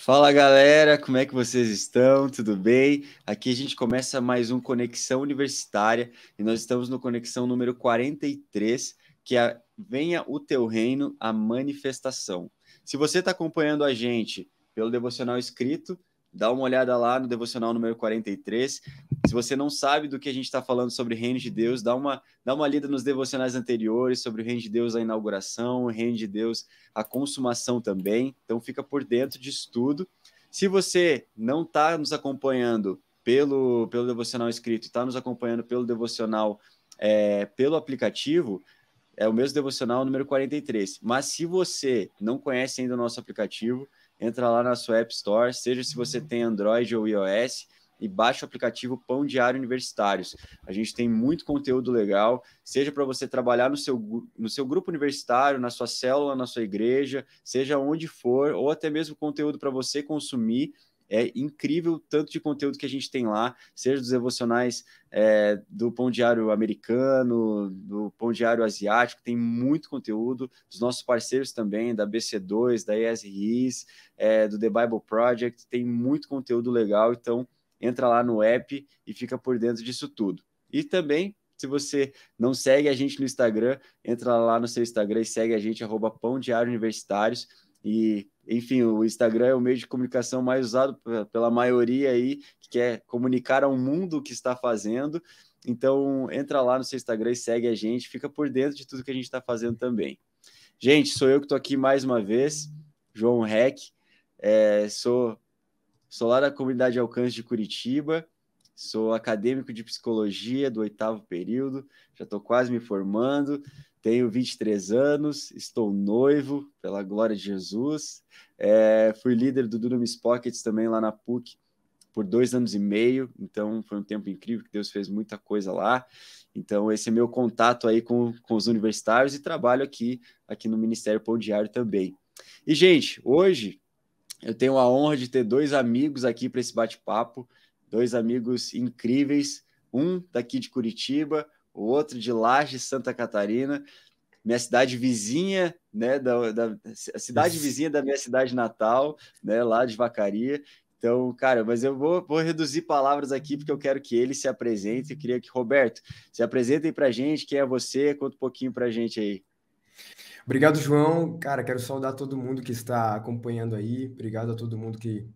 Fala galera, como é que vocês estão? Tudo bem? Aqui a gente começa mais um Conexão Universitária e nós estamos no Conexão número 43, que é Venha o Teu Reino, a Manifestação. Se você está acompanhando a gente pelo devocional escrito, dá uma olhada lá no devocional número 43. Se você não sabe do que a gente está falando sobre o Reino de Deus, dá uma lida nos devocionais anteriores sobre o Reino de Deus, a inauguração, o Reino de Deus, a consumação também. Então fica por dentro disso tudo. Se você não está nos acompanhando pelo devocional escrito, está nos acompanhando pelo devocional pelo aplicativo, é o mesmo devocional número 43. Mas se você não conhece ainda o nosso aplicativo, entra lá na sua App Store, seja se você tem Android ou iOS, e baixa o aplicativo Pão Diário Universitários. A gente tem muito conteúdo legal, seja para você trabalhar no seu grupo universitário, na sua célula, na sua igreja, seja onde for, ou até mesmo conteúdo para você consumir. É incrível o tanto de conteúdo que a gente tem lá, seja dos devocionais do Pão Diário americano, do Pão Diário asiático, tem muito conteúdo, dos nossos parceiros também, da BC2, da ESRIs, do The Bible Project, tem muito conteúdo legal, então entra lá no app e fica por dentro disso tudo. E também, se você não segue a gente no Instagram, entra lá no seu Instagram e segue a gente, @Pão Diário Universitários. E, enfim, o Instagram é o meio de comunicação mais usado pela maioria aí, que quer comunicar ao mundo o que está fazendo. Então, entra lá no seu Instagram e segue a gente, fica por dentro de tudo que a gente está fazendo também. Gente, sou eu que estou aqui mais uma vez, João Reck, sou lá da comunidade Alcance de Curitiba, sou acadêmico de psicologia do 8º período, já estou quase me formando, tenho 23 anos, estou noivo, pela glória de Jesus, fui líder do Dunamis Pockets também lá na PUC por 2 anos e meio, então foi um tempo incrível que Deus fez muita coisa lá. Então esse é meu contato aí com os universitários e trabalho aqui no Ministério Pão Diário também. E, gente, hoje eu tenho a honra de ter 2 amigos aqui para esse bate-papo, 2 amigos incríveis, um daqui de Curitiba, o outro de Lages, Santa Catarina, minha cidade vizinha, né, a cidade vizinha da minha cidade natal, né, lá de Vacaria. Então, cara, mas eu vou reduzir palavras aqui porque eu quero que ele se apresente. Eu queria que, Roberto, se apresentem para a gente, quem é você, conta um pouquinho para a gente aí. Obrigado, João. Cara, quero saudar todo mundo que está acompanhando aí. Obrigado a todo mundo que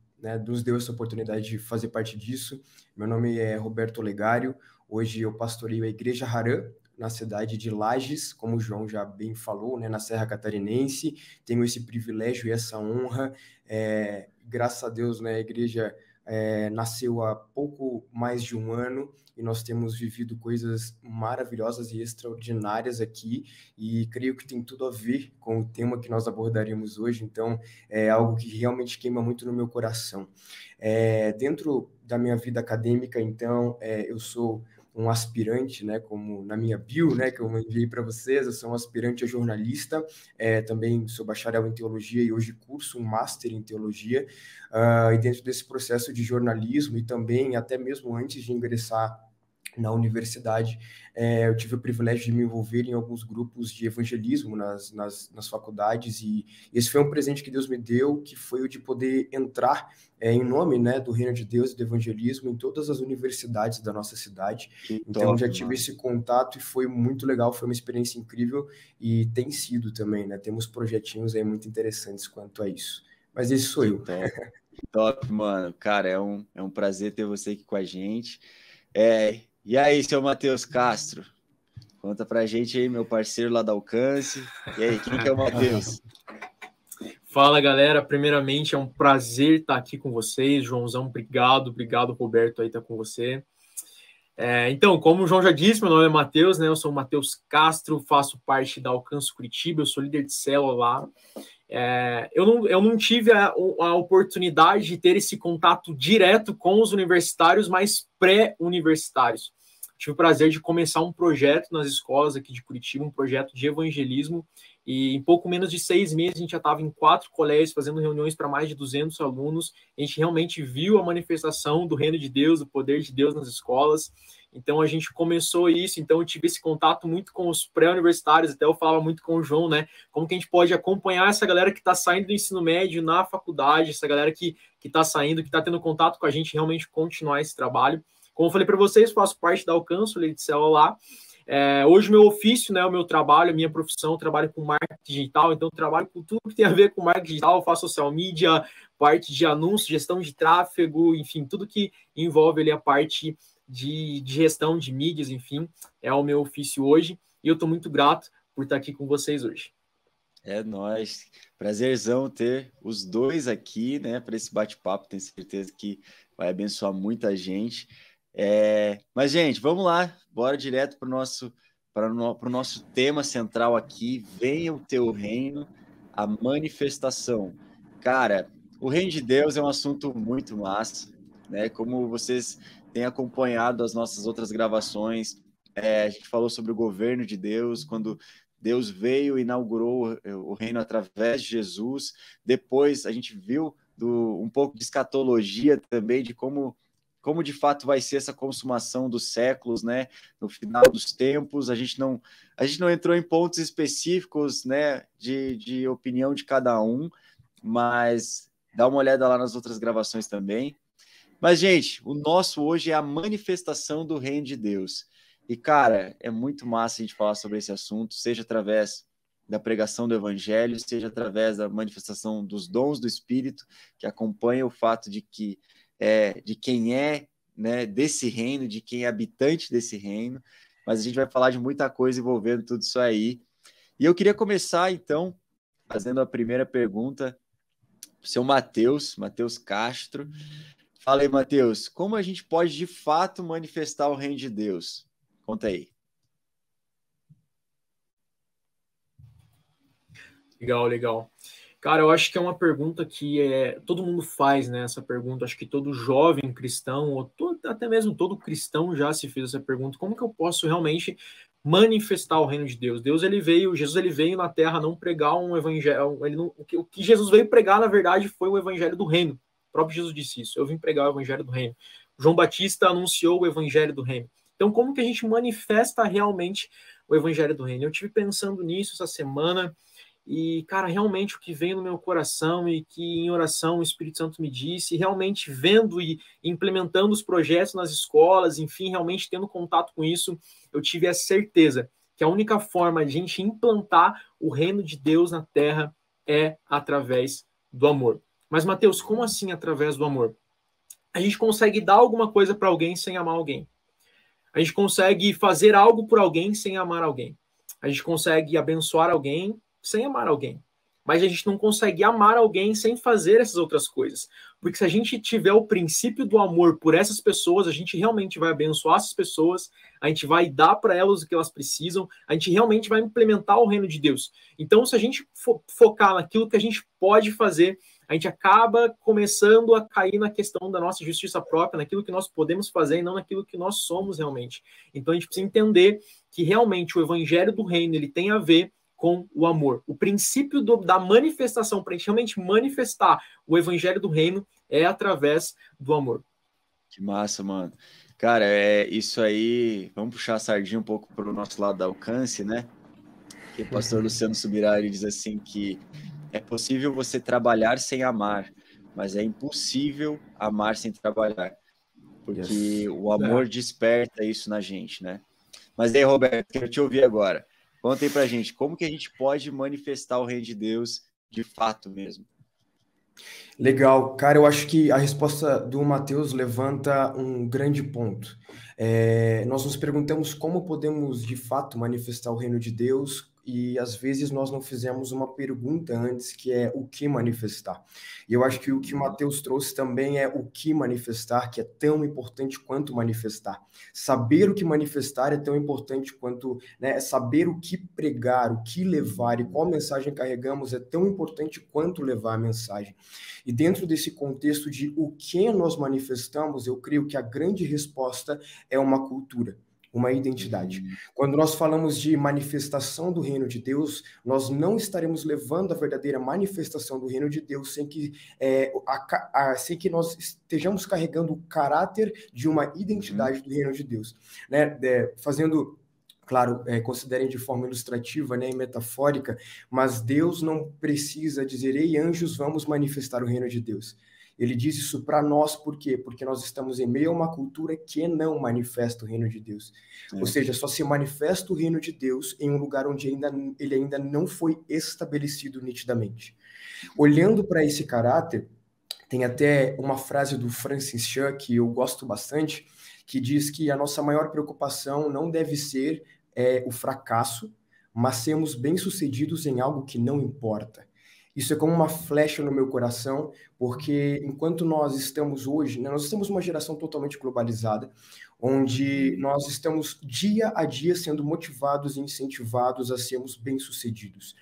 nos deu essa oportunidade de fazer parte disso. Meu nome é Roberto Olegário. Hoje eu pastoreio a Igreja Harã, na cidade de Lages, como o João já bem falou, na Serra Catarinense. Tenho esse privilégio e essa honra. Graças a Deus, a igreja nasceu há pouco mais de um ano e nós temos vivido coisas maravilhosas e extraordinárias aqui, e creio que tem tudo a ver com o tema que nós abordaremos hoje, então é algo que realmente queima muito no meu coração. Dentro da minha vida acadêmica, então, eu sou um aspirante, como na minha bio, que eu enviei para vocês, eu sou um aspirante a jornalista, também sou bacharel em teologia e hoje curso um master em teologia, e dentro desse processo de jornalismo e também até mesmo antes de ingressar na universidade, eu tive o privilégio de me envolver em alguns grupos de evangelismo nas faculdades, e esse foi um presente que Deus me deu, que foi o de poder entrar em nome do Reino de Deus e do evangelismo em todas as universidades da nossa cidade. Então, já tive esse contato e foi muito legal, foi uma experiência incrível e tem sido também, Temos projetinhos aí muito interessantes quanto a isso. Mas esse sou eu. Top, mano. Cara, é um prazer ter você aqui com a gente. E aí, seu Matheus Castro? Conta pra gente aí, meu parceiro lá da Alcance. E aí, quem que é o Matheus? Fala, galera. Primeiramente, é um prazer estar aqui com vocês. Joãozão, obrigado, Roberto, aí estar com você. Então, como o João já disse, meu nome é Matheus, eu sou o Matheus Castro, faço parte da Alcance Curitiba, eu sou líder de célula lá. Eu não tive a oportunidade de ter esse contato direto com os universitários, mas pré-universitários. tive o prazer de começar um projeto nas escolas aqui de Curitiba, um projeto de evangelismo, e em pouco menos de 6 meses a gente já estava em 4 colégios fazendo reuniões para mais de 200 alunos. A gente realmente viu a manifestação do reino de Deus, do poder de Deus nas escolas. Então a gente começou isso, então eu tive esse contato muito com os pré-universitários, até eu falava muito com o João, né? Como que a gente pode acompanhar essa galera que está saindo do ensino médio na faculdade, essa galera que está saindo, que está tendo contato com a gente, realmente continuar esse trabalho. Como eu falei para vocês, faço parte da Alcance, Lei de Célula lá. Hoje, meu ofício, né, o meu trabalho, a minha profissão, eu trabalho com marketing digital, então eu trabalho com tudo que tem a ver com marketing digital, eu faço social media, parte de anúncio, gestão de tráfego, enfim, tudo que envolve ali a parte de gestão de mídias, enfim, é o meu ofício hoje, e eu estou muito grato por estar aqui com vocês hoje. É nóis, prazerzão ter os dois aqui, né, para esse bate-papo, tenho certeza que vai abençoar muita gente. Mas, gente, vamos lá, bora direto para o nosso tema central aqui. Venha o teu reino, a manifestação. Cara, o reino de Deus é um assunto muito massa, né? Como vocês têm acompanhado as nossas outras gravações, a gente falou sobre o governo de Deus, quando Deus veio e inaugurou o reino através de Jesus. Depois a gente viu um pouco de escatologia também, de como de fato vai ser essa consumação dos séculos, né? No final dos tempos, a gente não entrou em pontos específicos, né? De opinião de cada um, mas dá uma olhada lá nas outras gravações também. Mas, gente, o nosso hoje é a manifestação do reino de Deus. E, cara, é muito massa a gente falar sobre esse assunto, seja através da pregação do evangelho, seja através da manifestação dos dons do Espírito, que acompanha o fato de que de quem né, desse reino, de quem é habitante desse reino, mas a gente vai falar de muita coisa envolvendo tudo isso aí. E eu queria começar, então, fazendo a primeira pergunta para o seu Matheus Castro. Fala aí, Matheus, como a gente pode, de fato, manifestar o reino de Deus? Conta aí. Legal. Cara, eu acho que é uma pergunta que todo mundo faz, né? Essa pergunta, acho que todo jovem cristão, ou até mesmo todo cristão já se fez essa pergunta: como que eu posso realmente manifestar o reino de Deus? Jesus ele veio na Terra não pregar um evangelho, o que Jesus veio pregar, na verdade, foi o evangelho do reino. O próprio Jesus disse isso: eu vim pregar o evangelho do reino. João Batista anunciou o evangelho do reino. Então, como que a gente manifesta realmente o evangelho do reino? Eu tive pensando nisso essa semana. E, cara, realmente o que veio no meu coração e que em oração o Espírito Santo me disse, realmente vendo e implementando os projetos nas escolas, enfim, realmente tendo contato com isso, eu tive a certeza que a única forma de a gente implantar o reino de Deus na Terra é através do amor. Mas, Matheus, como assim através do amor? A gente consegue dar alguma coisa para alguém sem amar alguém. A gente consegue fazer algo por alguém sem amar alguém. A gente consegue abençoar alguém sem amar alguém. Mas a gente não consegue amar alguém sem fazer essas outras coisas. Porque se a gente tiver o princípio do amor por essas pessoas, a gente realmente vai abençoar essas pessoas, a gente vai dar para elas o que elas precisam, a gente realmente vai implementar o reino de Deus. Então, se a gente focar naquilo que a gente pode fazer, a gente acaba começando a cair na questão da nossa justiça própria, naquilo que nós podemos fazer e não naquilo que nós somos realmente. Então, a gente precisa entender que realmente o evangelho do reino ele tem a ver com o amor. O princípio da manifestação, para a gente realmente manifestar o evangelho do reino, é através do amor. Que massa, mano. Cara, isso aí, vamos puxar a sardinha um pouco para o nosso lado da Alcance, né? Que o pastor Luciano Subirá, ele diz assim que é possível você trabalhar sem amar, mas é impossível amar sem trabalhar, porque o amor desperta isso na gente, né? Mas aí, Roberto, quero te ouvir agora. Conta aí pra gente, como que a gente pode manifestar o reino de Deus de fato mesmo? Legal. Cara, eu acho que a resposta do Matheus levanta um grande ponto. Nós nos perguntamos como podemos, de fato, manifestar o reino de Deus e, às vezes, nós não fizemos uma pergunta antes, que é o que manifestar. E eu acho que o que o Matheus trouxe também é o que manifestar, que é tão importante quanto manifestar. Saber o que manifestar é tão importante quanto, né, saber o que pregar, o que levar e qual mensagem carregamos é tão importante quanto levar a mensagem. E dentro desse contexto de o que nós manifestamos, eu creio que a grande resposta é uma cultura. uma identidade. Quando nós falamos de manifestação do reino de Deus, nós não estaremos levando a verdadeira manifestação do reino de Deus sem que nós estejamos carregando o caráter de uma identidade do reino de Deus, né? Fazendo, claro, considerem de forma ilustrativa, né, e metafórica, mas Deus não precisa dizer: ei, anjos, vamos manifestar o reino de Deus. Ele diz isso para nós, por quê? Porque nós estamos em meio a uma cultura que não manifesta o reino de Deus. Ou seja, só se manifesta o reino de Deus em um lugar onde ele ainda não foi estabelecido nitidamente. Olhando para esse caráter, tem até uma frase do Francis Chan, que eu gosto bastante, que diz que a nossa maior preocupação não deve ser o fracasso, mas sermos bem-sucedidos em algo que não importa. Isso é como uma flecha no meu coração, porque enquanto nós estamos hoje, né, nós estamos numa geração totalmente globalizada, onde nós estamos dia a dia sendo motivados e incentivados a sermos bem-sucedidos.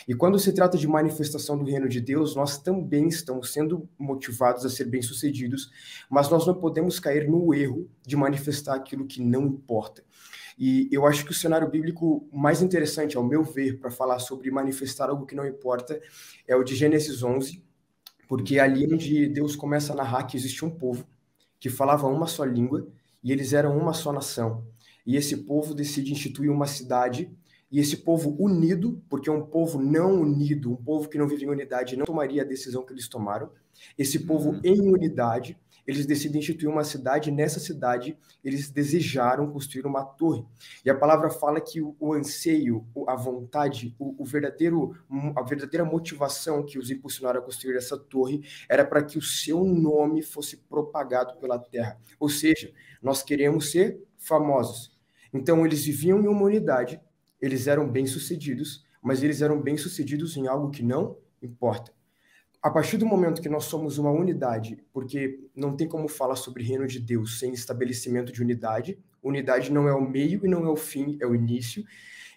E quando se trata de manifestação do reino de Deus, nós também estamos sendo motivados a ser bem-sucedidos, mas nós não podemos cair no erro de manifestar aquilo que não importa. E eu acho que o cenário bíblico mais interessante, ao meu ver, para falar sobre manifestar algo que não importa, é o de Gênesis 11, porque é ali onde Deus começa a narrar que existe um povo que falava uma só língua e eles eram uma só nação. E esse povo decide instituir uma cidade, e esse povo unido, porque um povo não unido, um povo que não vive em unidade, não tomaria a decisão que eles tomaram. Esse povo em unidade, eles decidem instituir uma cidade, e nessa cidade eles desejaram construir uma torre. E a palavra fala que o anseio, a vontade, a verdadeira motivação que os impulsionaram a construir essa torre era para que o seu nome fosse propagado pela terra. Ou seja, nós queremos ser famosos. Então eles viviam em uma unidade, eles eram bem-sucedidos, mas eles eram bem-sucedidos em algo que não importa. A partir do momento que nós somos uma unidade, porque não tem como falar sobre reino de Deus sem estabelecimento de unidade, unidade não é o meio e não é o fim, é o início.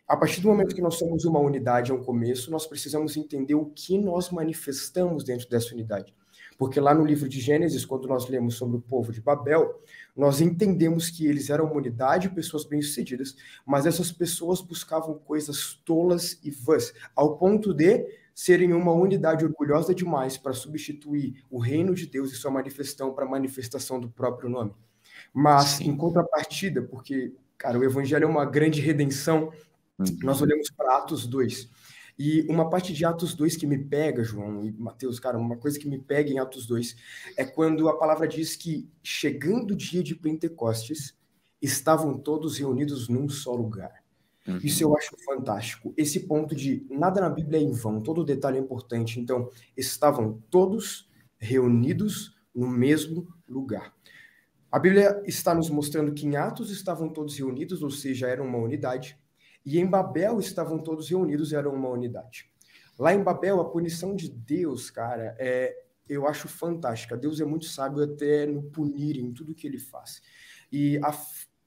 A partir do momento que nós somos uma unidade, é um começo, nós precisamos entender o que nós manifestamos dentro dessa unidade. Porque lá no livro de Gênesis, quando nós lemos sobre o povo de Babel, nós entendemos que eles eram uma unidade, pessoas bem-sucedidas, mas essas pessoas buscavam coisas tolas e vãs, ao ponto de serem uma unidade orgulhosa demais para substituir o reino de Deus e sua manifestação para a manifestação do próprio nome. Mas, em contrapartida, porque, cara, o evangelho é uma grande redenção, nós olhamos para Atos 2. E uma parte de Atos 2 que me pega, João e Mateus, cara, uma coisa que me pega em Atos 2 é quando a palavra diz que, chegando o dia de Pentecostes, estavam todos reunidos num só lugar. Isso eu acho fantástico. Esse ponto de nada na Bíblia é em vão, todo detalhe é importante. Então, estavam todos reunidos no mesmo lugar. A Bíblia está nos mostrando que em Atos estavam todos reunidos, ou seja, eram uma unidade. E em Babel estavam todos reunidos, eram uma unidade. Lá em Babel, a punição de Deus, cara, eu acho fantástica. Deus é muito sábio até no punir em tudo que ele faz. E a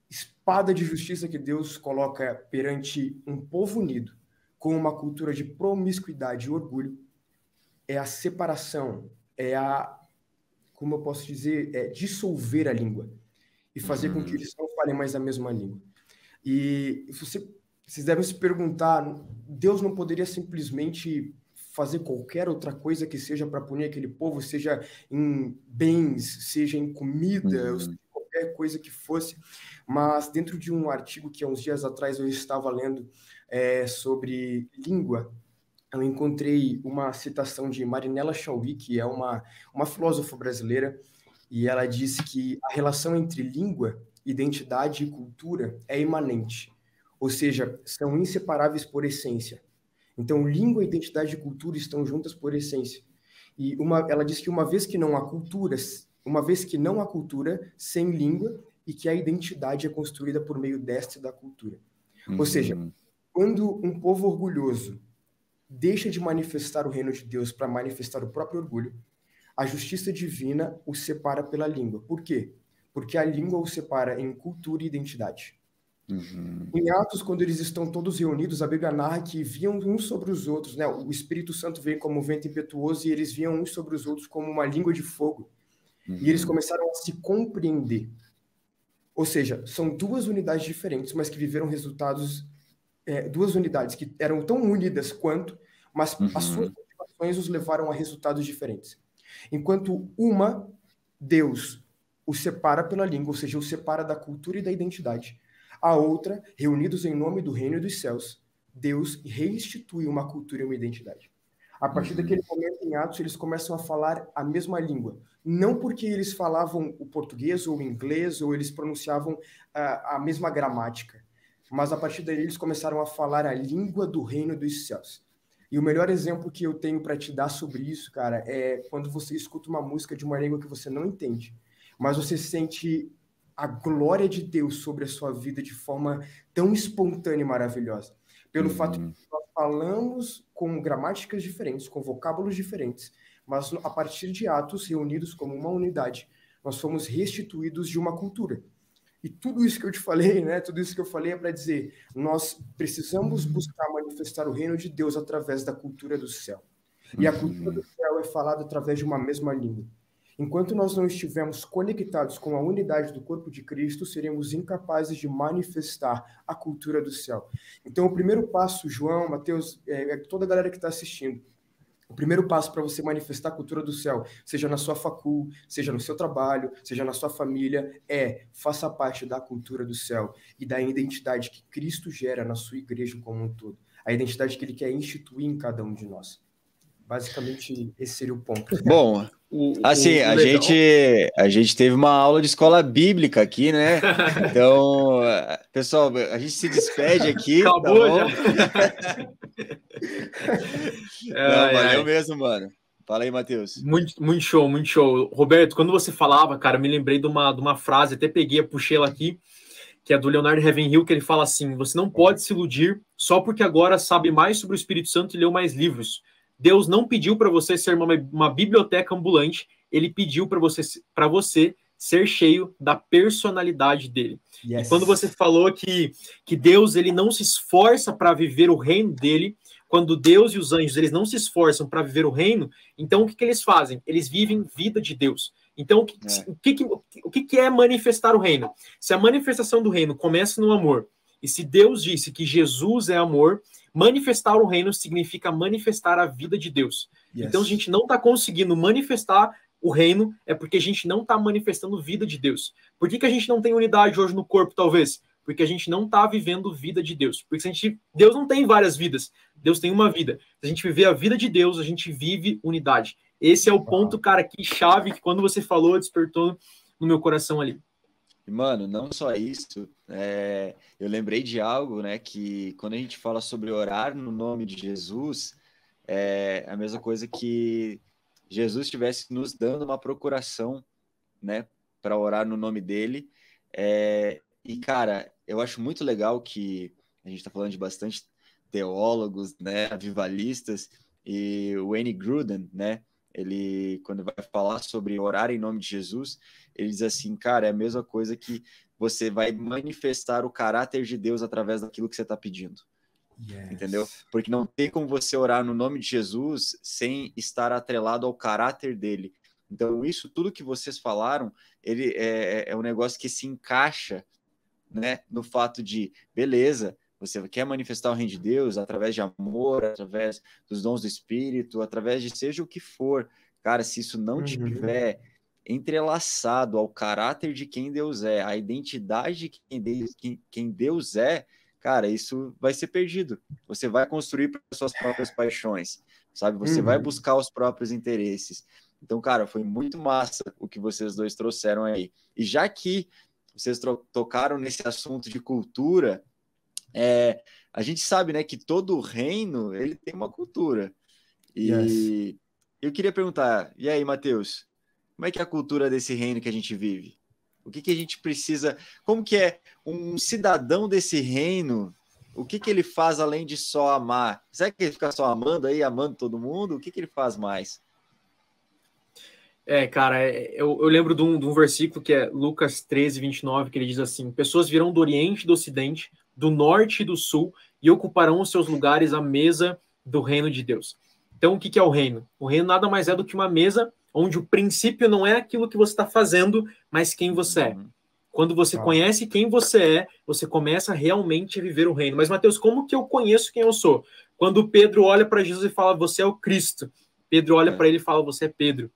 espada de justiça que Deus coloca perante um povo unido, com uma cultura de promiscuidade e orgulho, é a separação, como eu posso dizer, dissolver a língua e fazer com que eles não falem mais a mesma língua. E vocês devem se perguntar, Deus não poderia simplesmente fazer qualquer outra coisa que seja para punir aquele povo, seja em bens, seja em comida, qualquer coisa que fosse. Mas dentro de um artigo que há uns dias atrás eu estava lendo sobre língua, eu encontrei uma citação de Marinella Chauí, que é uma filósofa brasileira, e ela disse que a relação entre língua, identidade e cultura é imanente. Ou seja, são inseparáveis por essência. Então, língua, identidade e cultura estão juntas por essência. E ela diz que uma vez que não há cultura, sem língua, e que a identidade é construída por meio desta e da cultura. Ou seja, quando um povo orgulhoso deixa de manifestar o reino de Deus para manifestar o próprio orgulho, a justiça divina o separa pela língua. Por quê? Porque a língua o separa em cultura e identidade. Em Atos, quando eles estão todos reunidos, a Bíblia narra que viam uns sobre os outros, né? O Espírito Santo veio como um vento impetuoso e eles viam uns sobre os outros como uma língua de fogo. E eles começaram a se compreender. Ou seja, são duas unidades diferentes, mas que viveram resultados, duas unidades que eram tão unidas quanto, mas as suas motivações os levaram a resultados diferentes. Enquanto uma, Deus o separa pela língua, ou seja, o separa da cultura e da identidade. A outra, reunidos em nome do reino dos céus, Deus reinstitui uma cultura e uma identidade. A partir daquele momento em Atos, eles começam a falar a mesma língua. Não porque eles falavam o português ou o inglês, ou eles pronunciavam a mesma gramática, mas a partir daí eles começaram a falar a língua do reino dos céus. E o melhor exemplo que eu tenho para te dar sobre isso, cara, é quando você escuta uma música de uma língua que você não entende, mas você sente a glória de Deus sobre a sua vida de forma tão espontânea e maravilhosa. Pelo fato de que nós falamos com gramáticas diferentes, com vocábulos diferentes, mas a partir de Atos, reunidos como uma unidade, nós fomos restituídos de uma cultura. E tudo isso que eu te falei, né? Tudo isso que eu falei é para dizer, nós precisamos buscar manifestar o reino de Deus através da cultura do céu. E a cultura do céu é falada através de uma mesma língua. Enquanto nós não estivermos conectados com a unidade do corpo de Cristo, seremos incapazes de manifestar a cultura do céu. Então, o primeiro passo, João, Mateus, toda a galera que está assistindo, o primeiro passo para você manifestar a cultura do céu, seja na sua facul, seja no seu trabalho, seja na sua família, faça parte da cultura do céu e da identidade que Cristo gera na sua igreja como um todo. A identidade que ele quer instituir em cada um de nós. Basicamente, esse seria o ponto. Bom, assim, a gente teve uma aula de escola bíblica aqui, né? Então, pessoal, a gente se despede aqui. Acabou, tá já. Não, valeu mesmo, mano. Fala aí, Matheus. Muito show, muito show. Roberto, quando você falava, cara, eu me lembrei de uma frase, até peguei, puxei ela aqui, que é do Leonard Ravenhill, que ele fala assim: você não pode se iludir só porque agora sabe mais sobre o Espírito Santo e leu mais livros. Deus não pediu para você ser uma biblioteca ambulante, ele pediu para você ser cheio da personalidade dele. Yes. E quando você falou que Deus ele não se esforça para viver o reino dele, quando Deus e os anjos eles não se esforçam para viver o reino, então o que eles fazem? Eles vivem vida de Deus. Então, o que é manifestar o reino? Se a manifestação do reino começa no amor, e se Deus disse que Jesus é amor, manifestar o reino significa manifestar a vida de Deus. Yes. Então, a gente não está conseguindo manifestar o reino, é porque a gente não está manifestando vida de Deus. Por que a gente não tem unidade hoje no corpo, talvez? Porque a gente não está vivendo vida de Deus. Porque Deus não tem várias vidas, Deus tem uma vida. Se a gente viver a vida de Deus, a gente vive unidade. Esse é o ponto, cara, que chave, que quando você falou, despertou no meu coração ali. Mano, não só isso, eu lembrei de algo, né, que quando a gente fala sobre orar no nome de Jesus, é a mesma coisa que Jesus estivesse nos dando uma procuração, né, para orar no nome dele, e, cara, eu acho muito legal que a gente está falando de bastante teólogos, né, avivalistas, e o Wayne Grudem, né, ele, quando vai falar sobre orar em nome de Jesus, ele diz assim, cara, é a mesma coisa que você vai manifestar o caráter de Deus através daquilo que você está pedindo. Yes. Entendeu? Porque não tem como você orar no nome de Jesus sem estar atrelado ao caráter dele. Então, isso tudo que vocês falaram, ele é um negócio que se encaixa, né, no fato de, beleza, você quer manifestar o reino de Deus através de amor, através dos dons do Espírito, através de seja o que for. Cara, se isso não tiver entrelaçado ao caráter de quem Deus é, à identidade de quem Deus é, cara, isso vai ser perdido. Você vai construir para suas próprias paixões, sabe? Você vai buscar os próprios interesses. Então, cara, foi muito massa o que vocês dois trouxeram aí. E já que vocês tocaram nesse assunto de cultura, a gente sabe, né, que todo reino ele tem uma cultura. E eu queria perguntar, e aí, Matheus, como é que é a cultura desse reino que a gente vive? O que a gente precisa, como que é um cidadão desse reino, o que ele faz além de só amar? Será que ele fica só amando aí, amando todo mundo? O que ele faz mais? Cara, eu lembro de um versículo que é Lucas 13, 29, que ele diz assim: pessoas virão do Oriente e do Ocidente, do Norte e do Sul, e ocuparão os seus lugares à mesa do reino de Deus. Então, o que é o reino? O reino nada mais é do que uma mesa onde o princípio não é aquilo que você está fazendo, mas quem você é. Quando você conhece quem você é, você começa realmente a viver o reino. Mas, Mateus, como que eu conheço quem eu sou? Quando Pedro olha para Jesus e fala, você é o Cristo. Pedro olha para ele e fala, você é Pedro.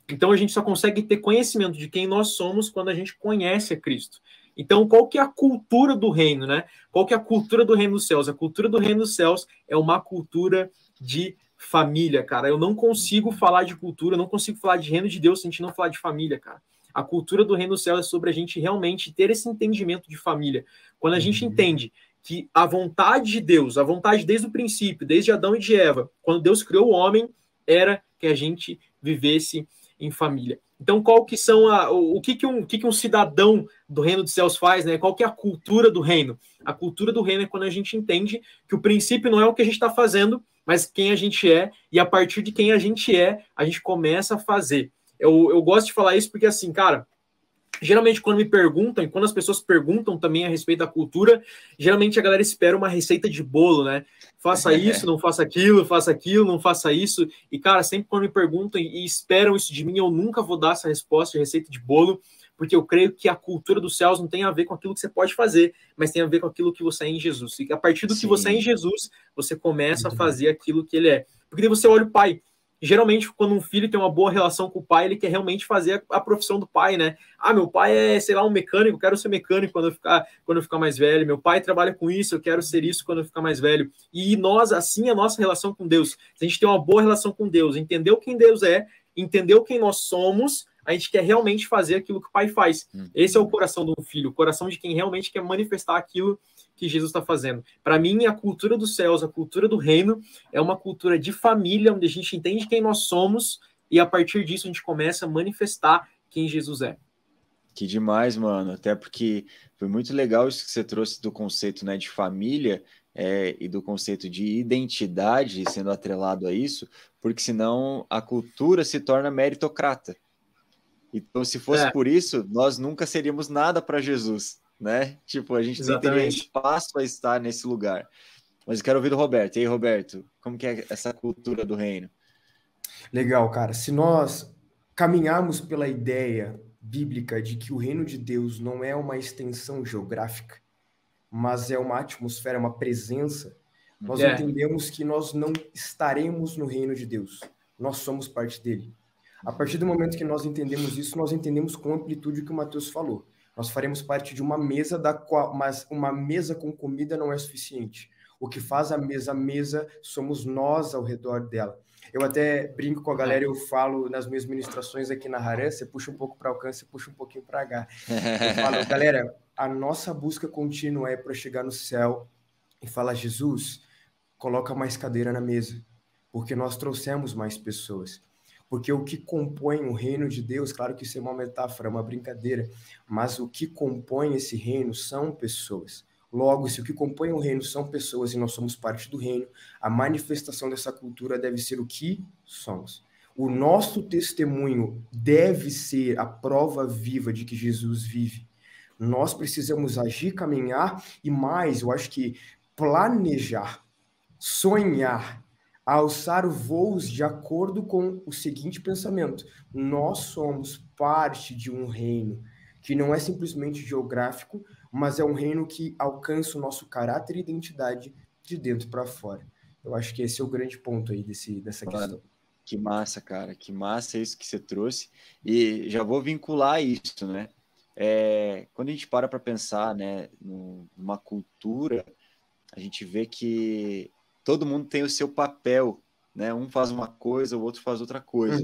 Então, a gente só consegue ter conhecimento de quem nós somos quando a gente conhece a Cristo. Então, qual que é a cultura do reino, né? Qual que é a cultura do reino dos céus? A cultura do reino dos céus é uma cultura de família, cara. Eu não consigo falar de cultura, eu não consigo falar de reino de Deus se a gente não falar de família, cara. A cultura do reino dos céus é sobre a gente realmente ter esse entendimento de família. Quando a gente entende que a vontade de Deus, a vontade desde o princípio, desde Adão e de Eva, quando Deus criou o homem, era que a gente vivesse em família. Então, qual que são o que um cidadão do reino dos céus faz, né? Qual que é a cultura do reino? A cultura do reino é quando a gente entende que o princípio não é o que a gente está fazendo, mas quem a gente é, e a partir de quem a gente é, a gente começa a fazer. Eu gosto de falar isso porque, assim, cara, geralmente quando me perguntam, e quando as pessoas perguntam também a respeito da cultura, geralmente a galera espera uma receita de bolo, né? Faça isso, não faça aquilo, não faça isso. E, cara, sempre quando me perguntam e esperam isso de mim, eu nunca vou dar essa resposta de receita de bolo, porque eu creio que a cultura dos céus não tem a ver com aquilo que você pode fazer, mas tem a ver com aquilo que você é em Jesus. E a partir do que você é em Jesus, você começa a fazer aquilo que ele é. Porque daí você olha o pai. Geralmente, quando um filho tem uma boa relação com o pai, ele quer realmente fazer a profissão do pai, né? Ah, meu pai é, sei lá, um mecânico, eu quero ser mecânico quando eu ficar mais velho. Meu pai trabalha com isso, eu quero ser isso quando eu ficar mais velho. E nós, assim, a nossa relação com Deus. Se a gente tem uma boa relação com Deus, entendeu quem Deus é, entendeu quem nós somos, a gente quer realmente fazer aquilo que o pai faz. Esse é o coração do filho, o coração de quem realmente quer manifestar aquilo que Jesus está fazendo. Para mim, a cultura dos céus, a cultura do reino, é uma cultura de família, onde a gente entende quem nós somos e a partir disso a gente começa a manifestar quem Jesus é. Que demais, mano. Até porque foi muito legal isso que você trouxe do conceito, né, de família e do conceito de identidade sendo atrelado a isso, porque senão a cultura se torna meritocrata. Então, se fosse por isso, nós nunca seríamos nada para Jesus, né? Tipo, a gente nem teria espaço a estar nesse lugar. Mas eu quero ouvir do Roberto. E aí, Roberto, como que é essa cultura do reino? Legal, cara. Se nós caminharmos pela ideia bíblica de que o reino de Deus não é uma extensão geográfica, mas é uma atmosfera, uma presença, nós entendemos que nós não estaremos no reino de Deus. Nós somos parte dele. A partir do momento que nós entendemos isso, nós entendemos com amplitude o que o Mateus falou. Nós faremos parte de uma mesa mas uma mesa com comida não é suficiente. O que faz a mesa somos nós ao redor dela. Eu até brinco com a galera, eu falo nas minhas ministrações aqui na Harã, você puxa um pouco para alcance, puxa um pouquinho para H. Eu falo, galera, a nossa busca contínua é para chegar no céu e falar, Jesus, coloca mais cadeira na mesa, porque nós trouxemos mais pessoas. Porque o que compõe o reino de Deus, claro que isso é uma metáfora, uma brincadeira, mas o que compõe esse reino são pessoas. Logo, se o que compõe o reino são pessoas e nós somos parte do reino, a manifestação dessa cultura deve ser o que somos. O nosso testemunho deve ser a prova viva de que Jesus vive. Nós precisamos agir, caminhar e mais, eu acho que planejar, sonhar, alçar voos de acordo com o seguinte pensamento: nós somos parte de um reino que não é simplesmente geográfico, mas é um reino que alcança o nosso caráter e identidade de dentro para fora. Eu acho que esse é o grande ponto aí dessa questão. Que massa, cara, que massa isso que você trouxe. E já vou vincular isso, né? Quando a gente para pensar, né, numa cultura, a gente vê que todo mundo tem o seu papel, né? Um faz uma coisa, o outro faz outra coisa.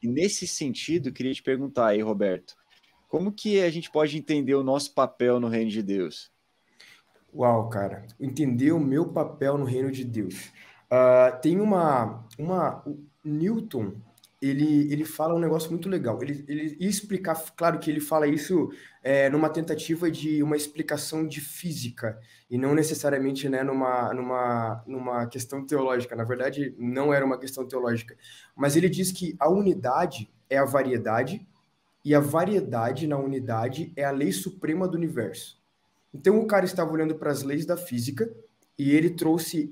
E nesse sentido, eu queria te perguntar aí, Roberto, como que a gente pode entender o nosso papel no reino de Deus? Uau, cara, entender o meu papel no reino de Deus. Tem o Newton, ele fala um negócio muito legal. Ele ia explicar, claro que ele fala isso numa tentativa de uma explicação de física, e não necessariamente, né, numa questão teológica. Na verdade, não era uma questão teológica. Mas ele diz que a unidade é a variedade, e a variedade na unidade é a lei suprema do universo. Então o cara estava olhando para as leis da física E ele trouxe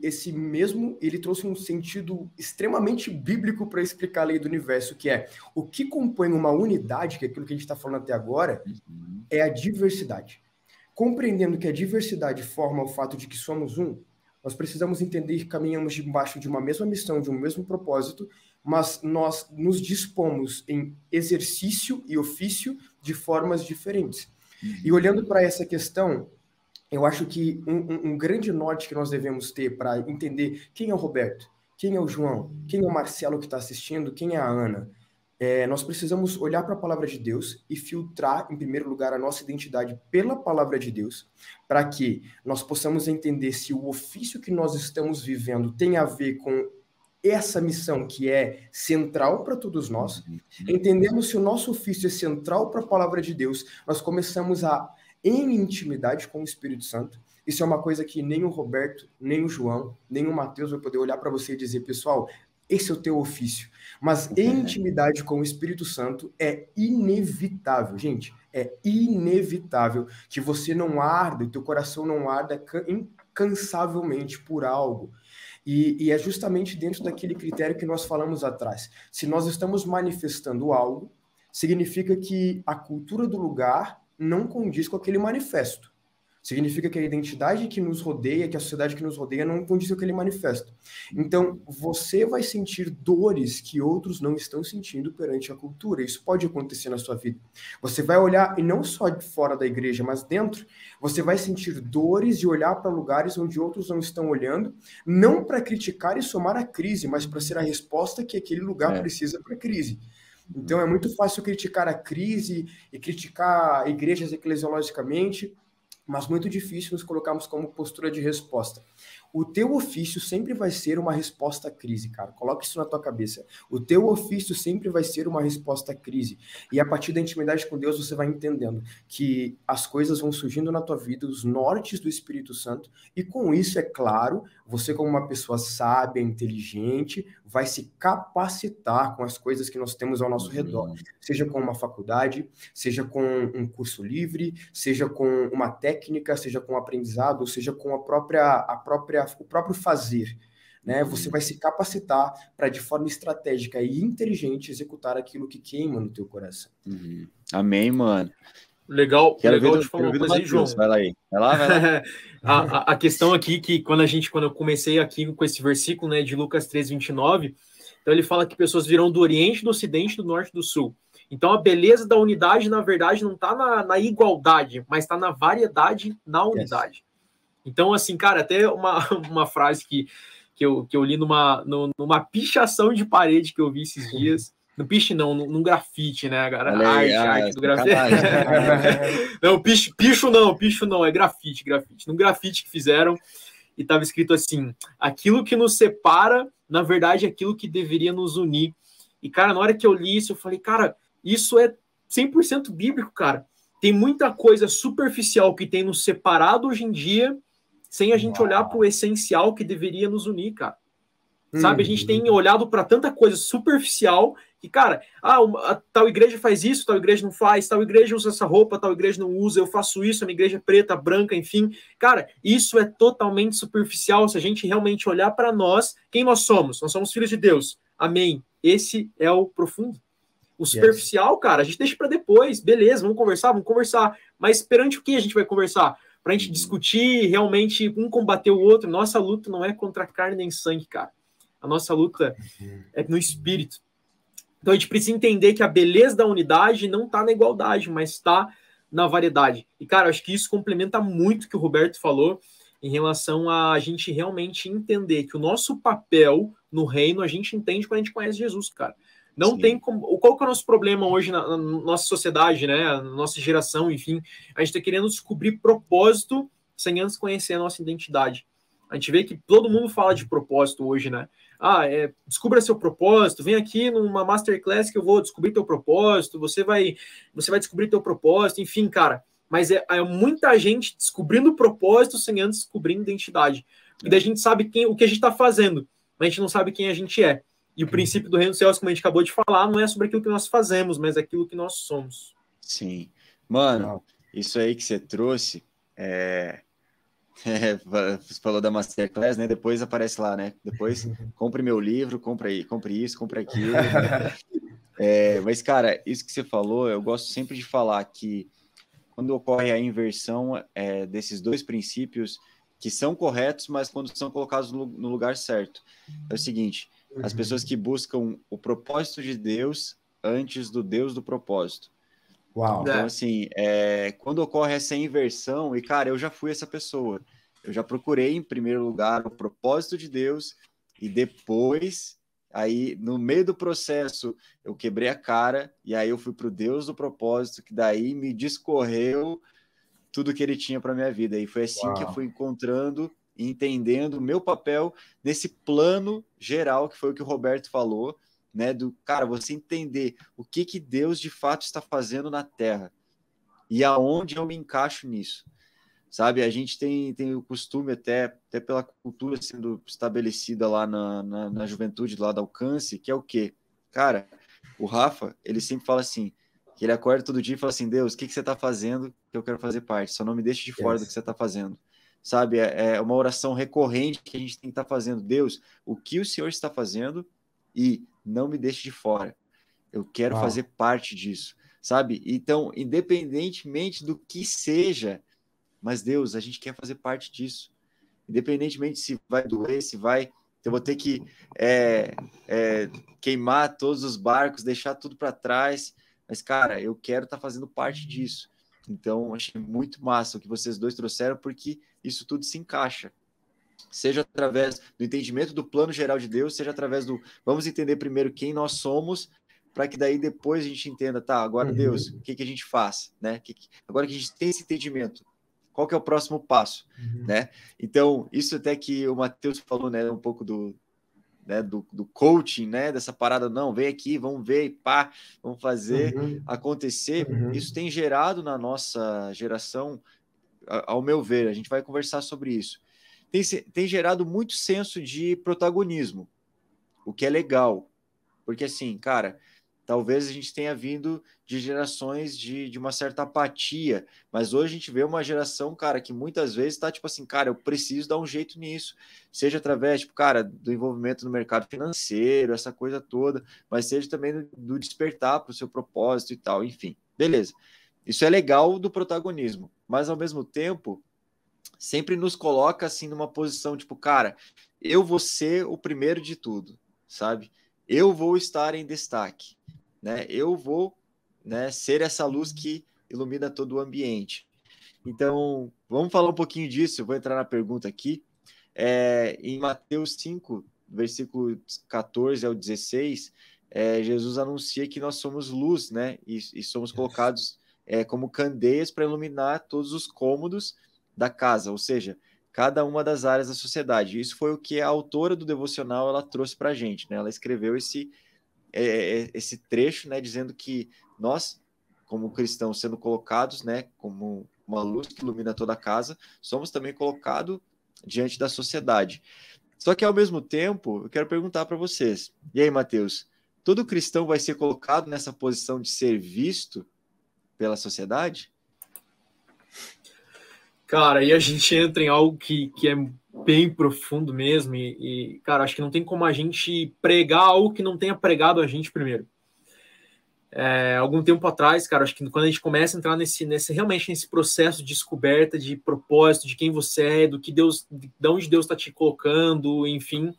ele trouxe um sentido extremamente bíblico para explicar a lei do universo, que é o que compõe uma unidade, que é aquilo que a gente está falando até agora, é a diversidade. Compreendendo que a diversidade forma o fato de que somos um, nós precisamos entender que caminhamos debaixo de uma mesma missão, de um mesmo propósito, mas nós nos dispomos em exercício e ofício de formas diferentes. E olhando para essa questão, eu acho que um grande norte que nós devemos ter para entender quem é o Roberto, quem é o João, quem é o Marcelo que está assistindo, quem é a Ana, nós precisamos olhar para a palavra de Deus e filtrar, em primeiro lugar, a nossa identidade pela palavra de Deus, para que nós possamos entender se o ofício que nós estamos vivendo tem a ver com essa missão que é central para todos nós. Entendendo se o nosso ofício é central para a palavra de Deus, nós começamos em intimidade com o Espírito Santo. Isso é uma coisa que nem o Roberto, nem o João, nem o Matheus vai poder olhar para você e dizer, pessoal, esse é o teu ofício. Mas em intimidade com o Espírito Santo é inevitável, gente, é inevitável que você não arda, o teu coração não arda incansavelmente por algo. E é justamente dentro daquele critério que nós falamos atrás. Se nós estamos manifestando algo, significa que a cultura do lugar não condiz com aquele manifesto. Significa que a identidade que nos rodeia, que a sociedade que nos rodeia não condiz com aquele manifesto. Então, você vai sentir dores que outros não estão sentindo perante a cultura. Isso pode acontecer na sua vida. Você vai olhar, e não só de fora da igreja, mas dentro, você vai sentir dores e olhar para lugares onde outros não estão olhando, não para criticar e somar a crise, mas para ser a resposta que aquele lugar precisa para a crise. Então, é muito fácil criticar a crise e criticar igrejas eclesiologicamente, mas muito difícil nos colocarmos como postura de resposta. O teu ofício sempre vai ser uma resposta à crise, cara. Coloca isso na tua cabeça. O teu ofício sempre vai ser uma resposta à crise. E a partir da intimidade com Deus, você vai entendendo que as coisas vão surgindo na tua vida, os nortes do Espírito Santo, e com isso, é claro, você como uma pessoa sábia, inteligente, vai se capacitar com as coisas que nós temos ao nosso redor. Seja com uma faculdade, seja com um curso livre, seja com uma técnica, seja com um aprendizado, seja com o próprio fazer, né? Você vai se capacitar para, de forma estratégica e inteligente, executar aquilo que queima no teu coração. Amém, mano. Legal de falar uma coisa aí, João. Vai lá. A questão aqui que quando eu comecei aqui com esse versículo, né, de Lucas 3:29, então ele fala que pessoas virão do Oriente, do Ocidente, do Norte e do Sul. Então a beleza da unidade, na verdade, não está na igualdade, mas está na variedade, na unidade. Yes. Então, assim, cara, até uma frase que eu li numa pichação de parede que eu vi esses dias. No piche não, num grafite, né, cara? Arte do grafite. Não, picho não, é grafite. Num grafite que fizeram e estava escrito assim: aquilo que nos separa, na verdade, é aquilo que deveria nos unir. E, cara, na hora que eu li isso, eu falei, cara, isso é 100% bíblico, cara. Tem muita coisa superficial que tem nos separado hoje em dia, sem a gente olhar para o essencial que deveria nos unir, cara. Sabe, a gente tem olhado para tanta coisa superficial que, cara, tal igreja faz isso, tal igreja não faz, tal igreja usa essa roupa, tal igreja não usa, eu faço isso, a minha igreja é preta, branca, enfim. Cara, isso é totalmente superficial se a gente realmente olhar para nós, quem nós somos. Nós somos filhos de Deus. Amém. Esse é o profundo. O superficial, cara, a gente deixa para depois. Beleza, vamos conversar. Mas perante o que a gente vai conversar? Para a gente discutir, realmente, um combater o outro. Nossa luta não é contra carne nem sangue, cara. A nossa luta é no espírito. Então a gente precisa entender que a beleza da unidade não está na igualdade, mas está na variedade. E, cara, acho que isso complementa muito o que o Roberto falou em relação a gente realmente entender que o nosso papel no reino a gente entende quando a gente conhece Jesus, cara. Não tem como. Qual que é o nosso problema hoje na nossa sociedade, né? Na nossa geração, enfim. A gente está querendo descobrir propósito sem antes conhecer a nossa identidade. A gente vê que todo mundo fala de propósito hoje, né? Descubra seu propósito, vem aqui numa masterclass que eu vou descobrir teu propósito, você vai descobrir teu propósito, enfim, cara. Mas é muita gente descobrindo o propósito sem antes descobrir identidade. E daí a gente sabe o que a gente está fazendo, mas a gente não sabe quem a gente é. E o princípio do reino dos céus, como a gente acabou de falar, não é sobre aquilo que nós fazemos, mas aquilo que nós somos. Sim. Mano, isso aí que você trouxe Você falou da Masterclass, né? Depois aparece lá, né? Depois, compre meu livro, compre isso, compre aquilo, né? Mas, cara, isso que você falou, eu gosto sempre de falar que quando ocorre a inversão desses dois princípios que são corretos, mas quando são colocados no lugar certo. É o seguinte, as pessoas que buscam o propósito de Deus antes do Deus do propósito. Uau. Então, assim, quando ocorre essa inversão, e, cara, eu já fui essa pessoa, eu já procurei, em primeiro lugar, o propósito de Deus, e depois, aí, no meio do processo, eu quebrei a cara, e aí eu fui para o Deus do propósito, que daí me discorreu tudo que ele tinha para minha vida. E foi assim que eu fui encontrando e entendendo o meu papel nesse plano geral, que foi o que o Roberto falou, né, do cara, você entender o que Deus de fato está fazendo na Terra e aonde eu me encaixo nisso, sabe? A gente tem o costume, até pela cultura sendo estabelecida lá na juventude lá da Alcance, que é o quê? Cara, o Rafa, ele sempre fala assim, que ele acorda todo dia e fala assim, Deus, o que você está fazendo que eu quero fazer parte? Só não me deixe de fora do que você está fazendo. Sabe? É uma oração recorrente que a gente tem que estar fazendo. Deus, o que o Senhor está fazendo e não me deixe de fora. Eu quero fazer parte disso, sabe? Então, independentemente do que seja, mas Deus, a gente quer fazer parte disso. Independentemente se vai doer, se vai... Eu vou ter que queimar todos os barcos, deixar tudo para trás. Mas, cara, eu quero estar fazendo parte disso. Então, achei muito massa o que vocês dois trouxeram, porque isso tudo se encaixa. Seja através do entendimento do plano geral de Deus, seja através do... Vamos entender primeiro quem nós somos, para que daí depois a gente entenda, tá, agora Deus, o que a gente faz, né? Agora que a gente tem esse entendimento, qual que é o próximo passo, né? Então, isso até que o Matheus falou, né, um pouco do coaching, né, dessa parada, não, vem aqui, vamos ver, pá, vamos fazer acontecer. Isso tem gerado na nossa geração, ao meu ver, a gente vai conversar sobre isso, tem gerado muito senso de protagonismo, o que é legal, porque assim, cara, talvez a gente tenha vindo de gerações de uma certa apatia, mas hoje a gente vê uma geração, cara, que muitas vezes tá tipo assim, cara, eu preciso dar um jeito nisso, seja através, tipo, cara, do envolvimento no mercado financeiro, essa coisa toda, mas seja também do despertar para o seu propósito e tal, enfim, beleza. Isso é legal do protagonismo, mas ao mesmo tempo, sempre nos coloca assim numa posição, tipo, cara, eu vou ser o primeiro de tudo, sabe? Eu vou estar em destaque, né? Eu vou, né, ser essa luz que ilumina todo o ambiente. Então, vamos falar um pouquinho disso. Eu vou entrar na pergunta aqui. Em Mateus 5, versículo 14 ao 16, Jesus anuncia que nós somos luz, né? E somos colocados como candeias para iluminar todos os cômodos da casa, ou seja, cada uma das áreas da sociedade. Isso foi o que a autora do devocional ela trouxe para a gente, né? Ela escreveu esse trecho, né, dizendo que nós, como cristãos, sendo colocados, né, como uma luz que ilumina toda a casa, somos também colocados diante da sociedade. Só que, ao mesmo tempo, eu quero perguntar para vocês, e aí, Matheus, todo cristão vai ser colocado nessa posição de ser visto pela sociedade? Cara, aí a gente entra em algo que é bem profundo mesmo e, cara, acho que não tem como a gente pregar algo que não tenha pregado a gente primeiro. Algum tempo atrás, cara, acho que quando a gente começa a entrar realmente nesse processo de descoberta de propósito, de quem você é, do que Deus, de onde Deus está te colocando, enfim,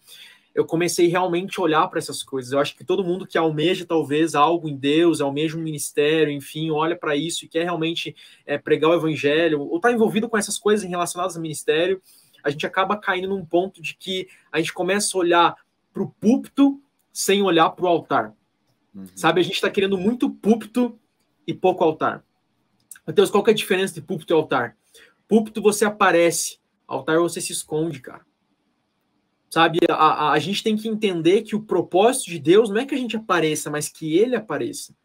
eu comecei realmente a olhar para essas coisas. Eu acho que todo mundo que almeja talvez algo em Deus, almeja um ministério, enfim, olha para isso e quer realmente pregar o evangelho, ou está envolvido com essas coisas relacionadas ao ministério, a gente acaba caindo num ponto de que a gente começa a olhar para o púlpito sem olhar para o altar. Sabe, a gente está querendo muito púlpito e pouco altar. Matheus, qual que é a diferença de púlpito e altar? Púlpito você aparece, altar você se esconde, cara. Sabe, a gente tem que entender que o propósito de Deus não é que a gente apareça, mas que ele apareça.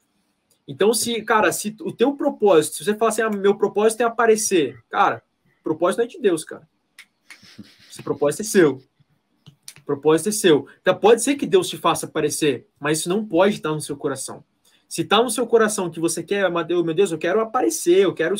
Então, se o teu propósito, se você falar assim, meu propósito é aparecer, cara, o propósito não é de Deus, cara. Esse propósito é seu. O propósito é seu. Então, pode ser que Deus te faça aparecer, mas isso não pode estar no seu coração. Se está no seu coração que você quer, meu Deus, eu quero aparecer, eu quero...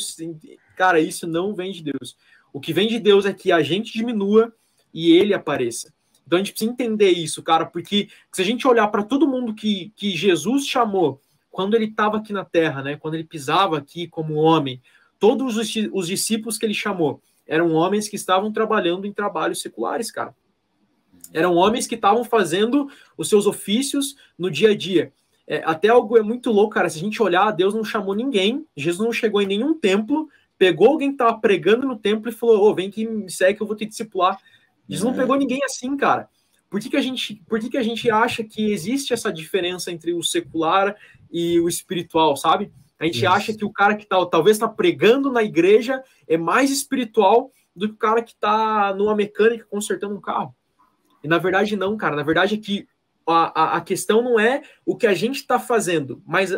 Cara, isso não vem de Deus. O que vem de Deus é que a gente diminua e ele apareça. Então a gente precisa entender isso, cara, porque se a gente olhar para todo mundo que Jesus chamou quando ele estava aqui na Terra, né, quando ele pisava aqui como homem, todos os discípulos que ele chamou eram homens que estavam trabalhando em trabalhos seculares, cara. Eram homens que estavam fazendo os seus ofícios no dia a dia. Até algo é muito louco, cara. Se a gente olhar, Deus não chamou ninguém, Jesus não chegou em nenhum templo, pegou alguém que estava pregando no templo e falou: vem que me segue que eu vou te discipular. Jesus não pegou ninguém assim, cara. Por que a gente acha que existe essa diferença entre o secular e o espiritual, sabe? A gente acha que o cara que talvez está pregando na igreja é mais espiritual do que o cara que está numa mecânica consertando um carro. E na verdade não, cara. Na verdade é que a questão não é o que a gente está fazendo, mas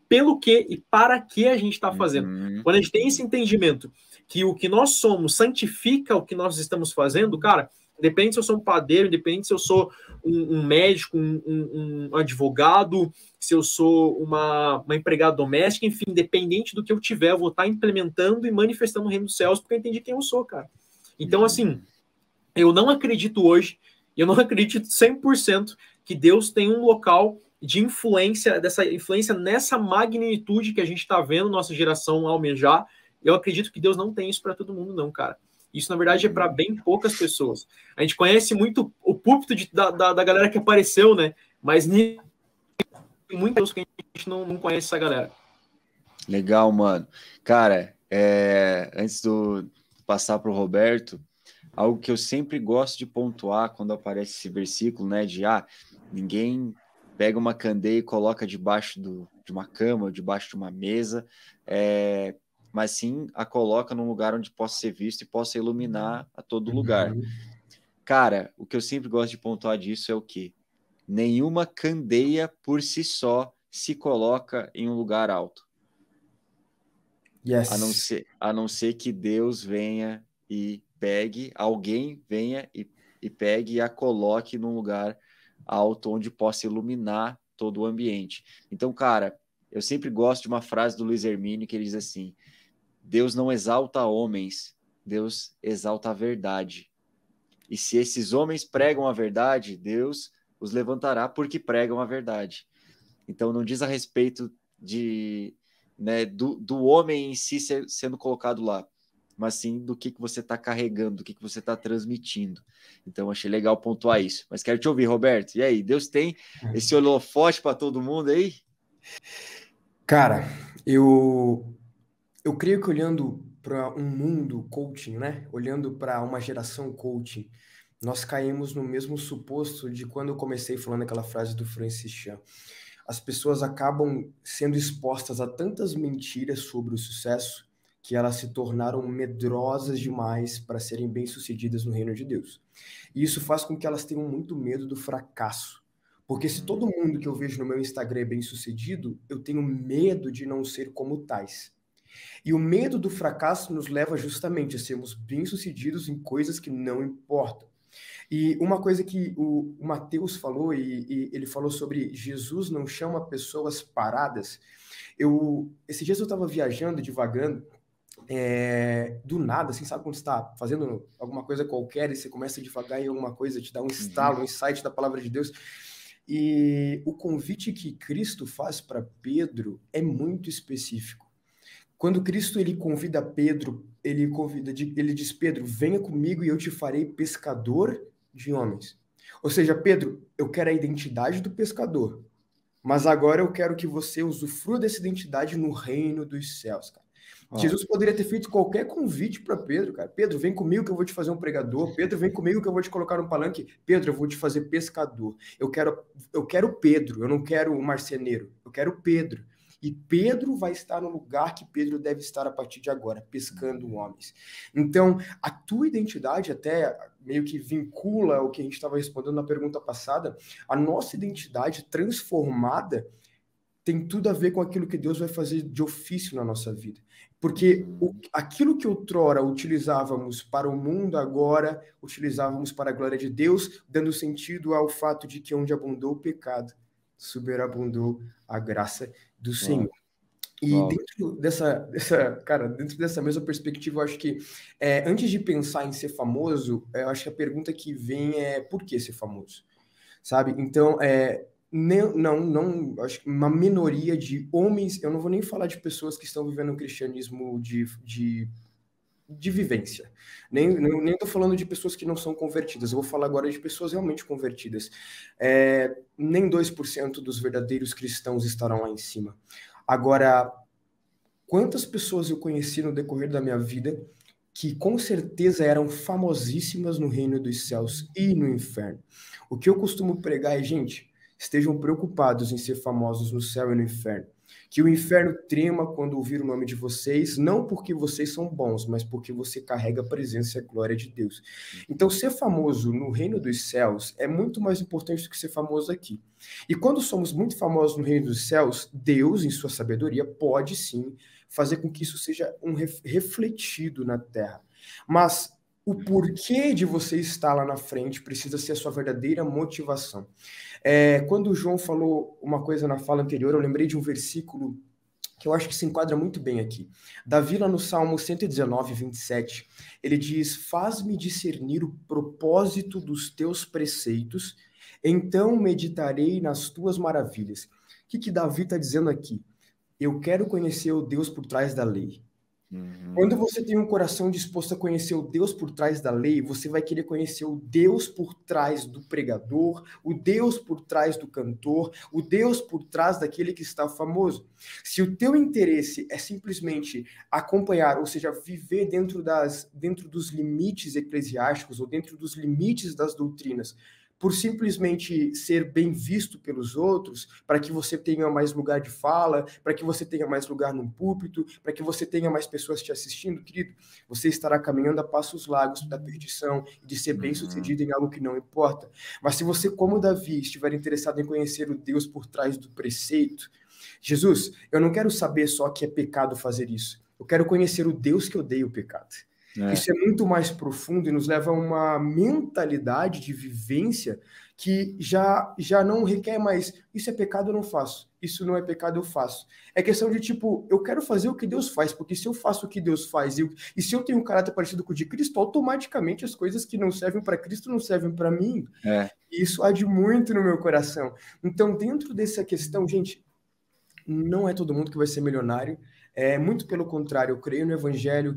pelo que e para que a gente está fazendo. Quando a gente tem esse entendimento que o que nós somos santifica o que nós estamos fazendo, cara, independente se eu sou um padeiro, independente se eu sou um médico, um advogado, se eu sou uma empregada doméstica, enfim, independente do que eu tiver, eu vou estar implementando e manifestando o reino dos céus, porque eu entendi quem eu sou, cara. Então, assim, eu não acredito hoje, eu não acredito 100% que Deus tem um local de influência, dessa influência nessa magnitude que a gente está vendo nossa geração almejar. Eu acredito que Deus não tem isso para todo mundo, não, cara. Isso, na verdade, é para bem poucas pessoas. A gente conhece muito o púlpito da galera que apareceu, né? Mas muitos que a gente não conhece essa galera. Legal, mano. Cara, antes do passar para o Roberto, algo que eu sempre gosto de pontuar quando aparece esse versículo, né? De ninguém pega uma candeia e coloca debaixo de uma cama ou debaixo de uma mesa, mas sim a coloca num lugar onde possa ser visto e possa iluminar a todo lugar. Cara, o que eu sempre gosto de pontuar disso é o quê? Nenhuma candeia por si só se coloca em um lugar alto. Yes. A não ser que Deus venha e pegue, alguém venha e pegue e a coloque num lugar alto onde possa iluminar todo o ambiente. Então, cara, eu sempre gosto de uma frase do Luiz Hermínio que ele diz assim: Deus não exalta homens, Deus exalta a verdade. E se esses homens pregam a verdade, Deus os levantará porque pregam a verdade. Então, não diz a respeito do homem em si sendo colocado lá, mas sim do que você está carregando, do que você está transmitindo. Então, achei legal pontuar isso. Mas quero te ouvir, Roberto. E aí, Deus tem esse holofote para todo mundo aí? Cara, eu creio que olhando para um mundo coaching, né? Olhando para uma geração coaching, nós caímos no mesmo suposto de quando eu comecei falando aquela frase do Francis Chan. As pessoas acabam sendo expostas a tantas mentiras sobre o sucesso que elas se tornaram medrosas demais para serem bem-sucedidas no reino de Deus. E isso faz com que elas tenham muito medo do fracasso. Porque se todo mundo que eu vejo no meu Instagram é bem-sucedido, eu tenho medo de não ser como tais. E o medo do fracasso nos leva justamente a sermos bem-sucedidos em coisas que não importam. E uma coisa que o Mateus falou, e ele falou sobre Jesus não chama pessoas paradas. Esses dias eu estava viajando, divagando, do nada, assim, sabe quando você está fazendo alguma coisa qualquer e você começa a devagar em alguma coisa, te dá um estalo, um insight da palavra de Deus. E o convite que Cristo faz para Pedro é muito específico. Quando Cristo ele convida Pedro, ele diz: Pedro, venha comigo e eu te farei pescador de homens. Ou seja, Pedro, eu quero a identidade do pescador, mas agora eu quero que você usufrua dessa identidade no reino dos céus, cara. Jesus poderia ter feito qualquer convite para Pedro, cara. Pedro, vem comigo que eu vou te fazer um pregador. Pedro, vem comigo que eu vou te colocar no palanque. Pedro, eu vou te fazer pescador. Eu quero Pedro, eu não quero o marceneiro. Eu quero Pedro. E Pedro vai estar no lugar que Pedro deve estar a partir de agora, pescando homens. Então, a tua identidade até meio que vincula o que a gente estava respondendo na pergunta passada. A nossa identidade transformada tem tudo a ver com aquilo que Deus vai fazer de ofício na nossa vida. Porque aquilo que outrora utilizávamos para o mundo, agora utilizávamos para a glória de Deus, dando sentido ao fato de que onde abundou o pecado, superabundou a graça do Senhor. E dentro dessa mesma perspectiva, eu acho que antes de pensar em ser famoso, eu acho que a pergunta que vem é por que ser famoso, sabe? Então, não, acho que uma minoria de homens, eu não vou nem falar de pessoas que estão vivendo um cristianismo de vivência. Nem tô falando de pessoas que não são convertidas, eu vou falar agora de pessoas realmente convertidas. Nem 2% dos verdadeiros cristãos estarão lá em cima. Agora, quantas pessoas eu conheci no decorrer da minha vida que com certeza eram famosíssimas no reino dos céus e no inferno? O que eu costumo pregar é, gente, estejam preocupados em ser famosos no céu e no inferno. Que o inferno trema quando ouvir o nome de vocês, não porque vocês são bons, mas porque você carrega a presença e a glória de Deus. Então, ser famoso no reino dos céus é muito mais importante do que ser famoso aqui. E quando somos muito famosos no reino dos céus, Deus, em sua sabedoria, pode sim fazer com que isso seja refletido na terra. Mas o porquê de você estar lá na frente precisa ser a sua verdadeira motivação. Quando o João falou uma coisa na fala anterior, eu lembrei de um versículo que eu acho que se enquadra muito bem aqui. Davi, lá no Salmo 119, 27, ele diz: faz-me discernir o propósito dos teus preceitos, então meditarei nas tuas maravilhas. O que Davi está dizendo aqui? Eu quero conhecer o Deus por trás da lei. Quando você tem um coração disposto a conhecer o Deus por trás da lei, você vai querer conhecer o Deus por trás do pregador, o Deus por trás do cantor, o Deus por trás daquele que está famoso. Se o teu interesse é simplesmente acompanhar, ou seja, viver dentro dos limites eclesiásticos ou dentro dos limites das doutrinas, por simplesmente ser bem visto pelos outros, para que você tenha mais lugar de fala, para que você tenha mais lugar no púlpito, para que você tenha mais pessoas te assistindo, querido, você estará caminhando a passos largos da perdição e de ser bem-sucedido em algo que não importa. Mas se você, como Davi, estiver interessado em conhecer o Deus por trás do preceito, Jesus, eu não quero saber só que é pecado fazer isso. Eu quero conhecer o Deus que odeia o pecado. Isso é muito mais profundo e nos leva a uma mentalidade de vivência que já não requer mais, isso é pecado, eu não faço. Isso não é pecado, eu faço. É questão de tipo, eu quero fazer o que Deus faz, porque se eu faço o que Deus faz e se eu tenho um caráter parecido com o de Cristo, automaticamente as coisas que não servem para Cristo não servem para mim. E isso arde muito no meu coração. Então, dentro dessa questão, gente, não é todo mundo que vai ser milionário. Muito pelo contrário, eu creio no evangelho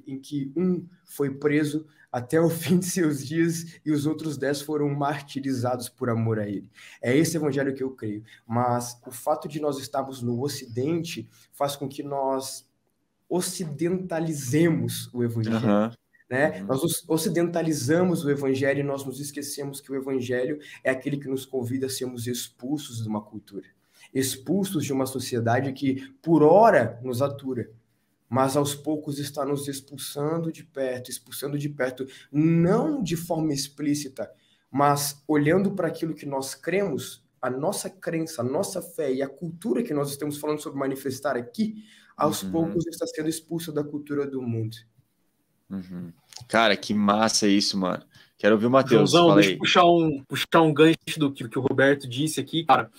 em que um foi preso até o fim de seus dias e os outros 10 foram martirizados por amor a ele. É esse evangelho que eu creio. Mas o fato de nós estarmos no Ocidente faz com que nós ocidentalizemos o evangelho. Nós ocidentalizamos o evangelho e nós nos esquecemos que o evangelho é aquele que nos convida a sermos expulsos de uma cultura, expulsos de uma sociedade que, por hora, nos atura, mas aos poucos está nos expulsando de perto, não de forma explícita, mas olhando para aquilo que nós cremos, a nossa crença, a nossa fé e a cultura que nós estamos falando sobre manifestar aqui, aos poucos está sendo expulsa da cultura do mundo. Cara, que massa isso, mano. Quero ouvir o Matheus. Joãozão, deixa eu puxar um gancho do que o Roberto disse aqui, cara,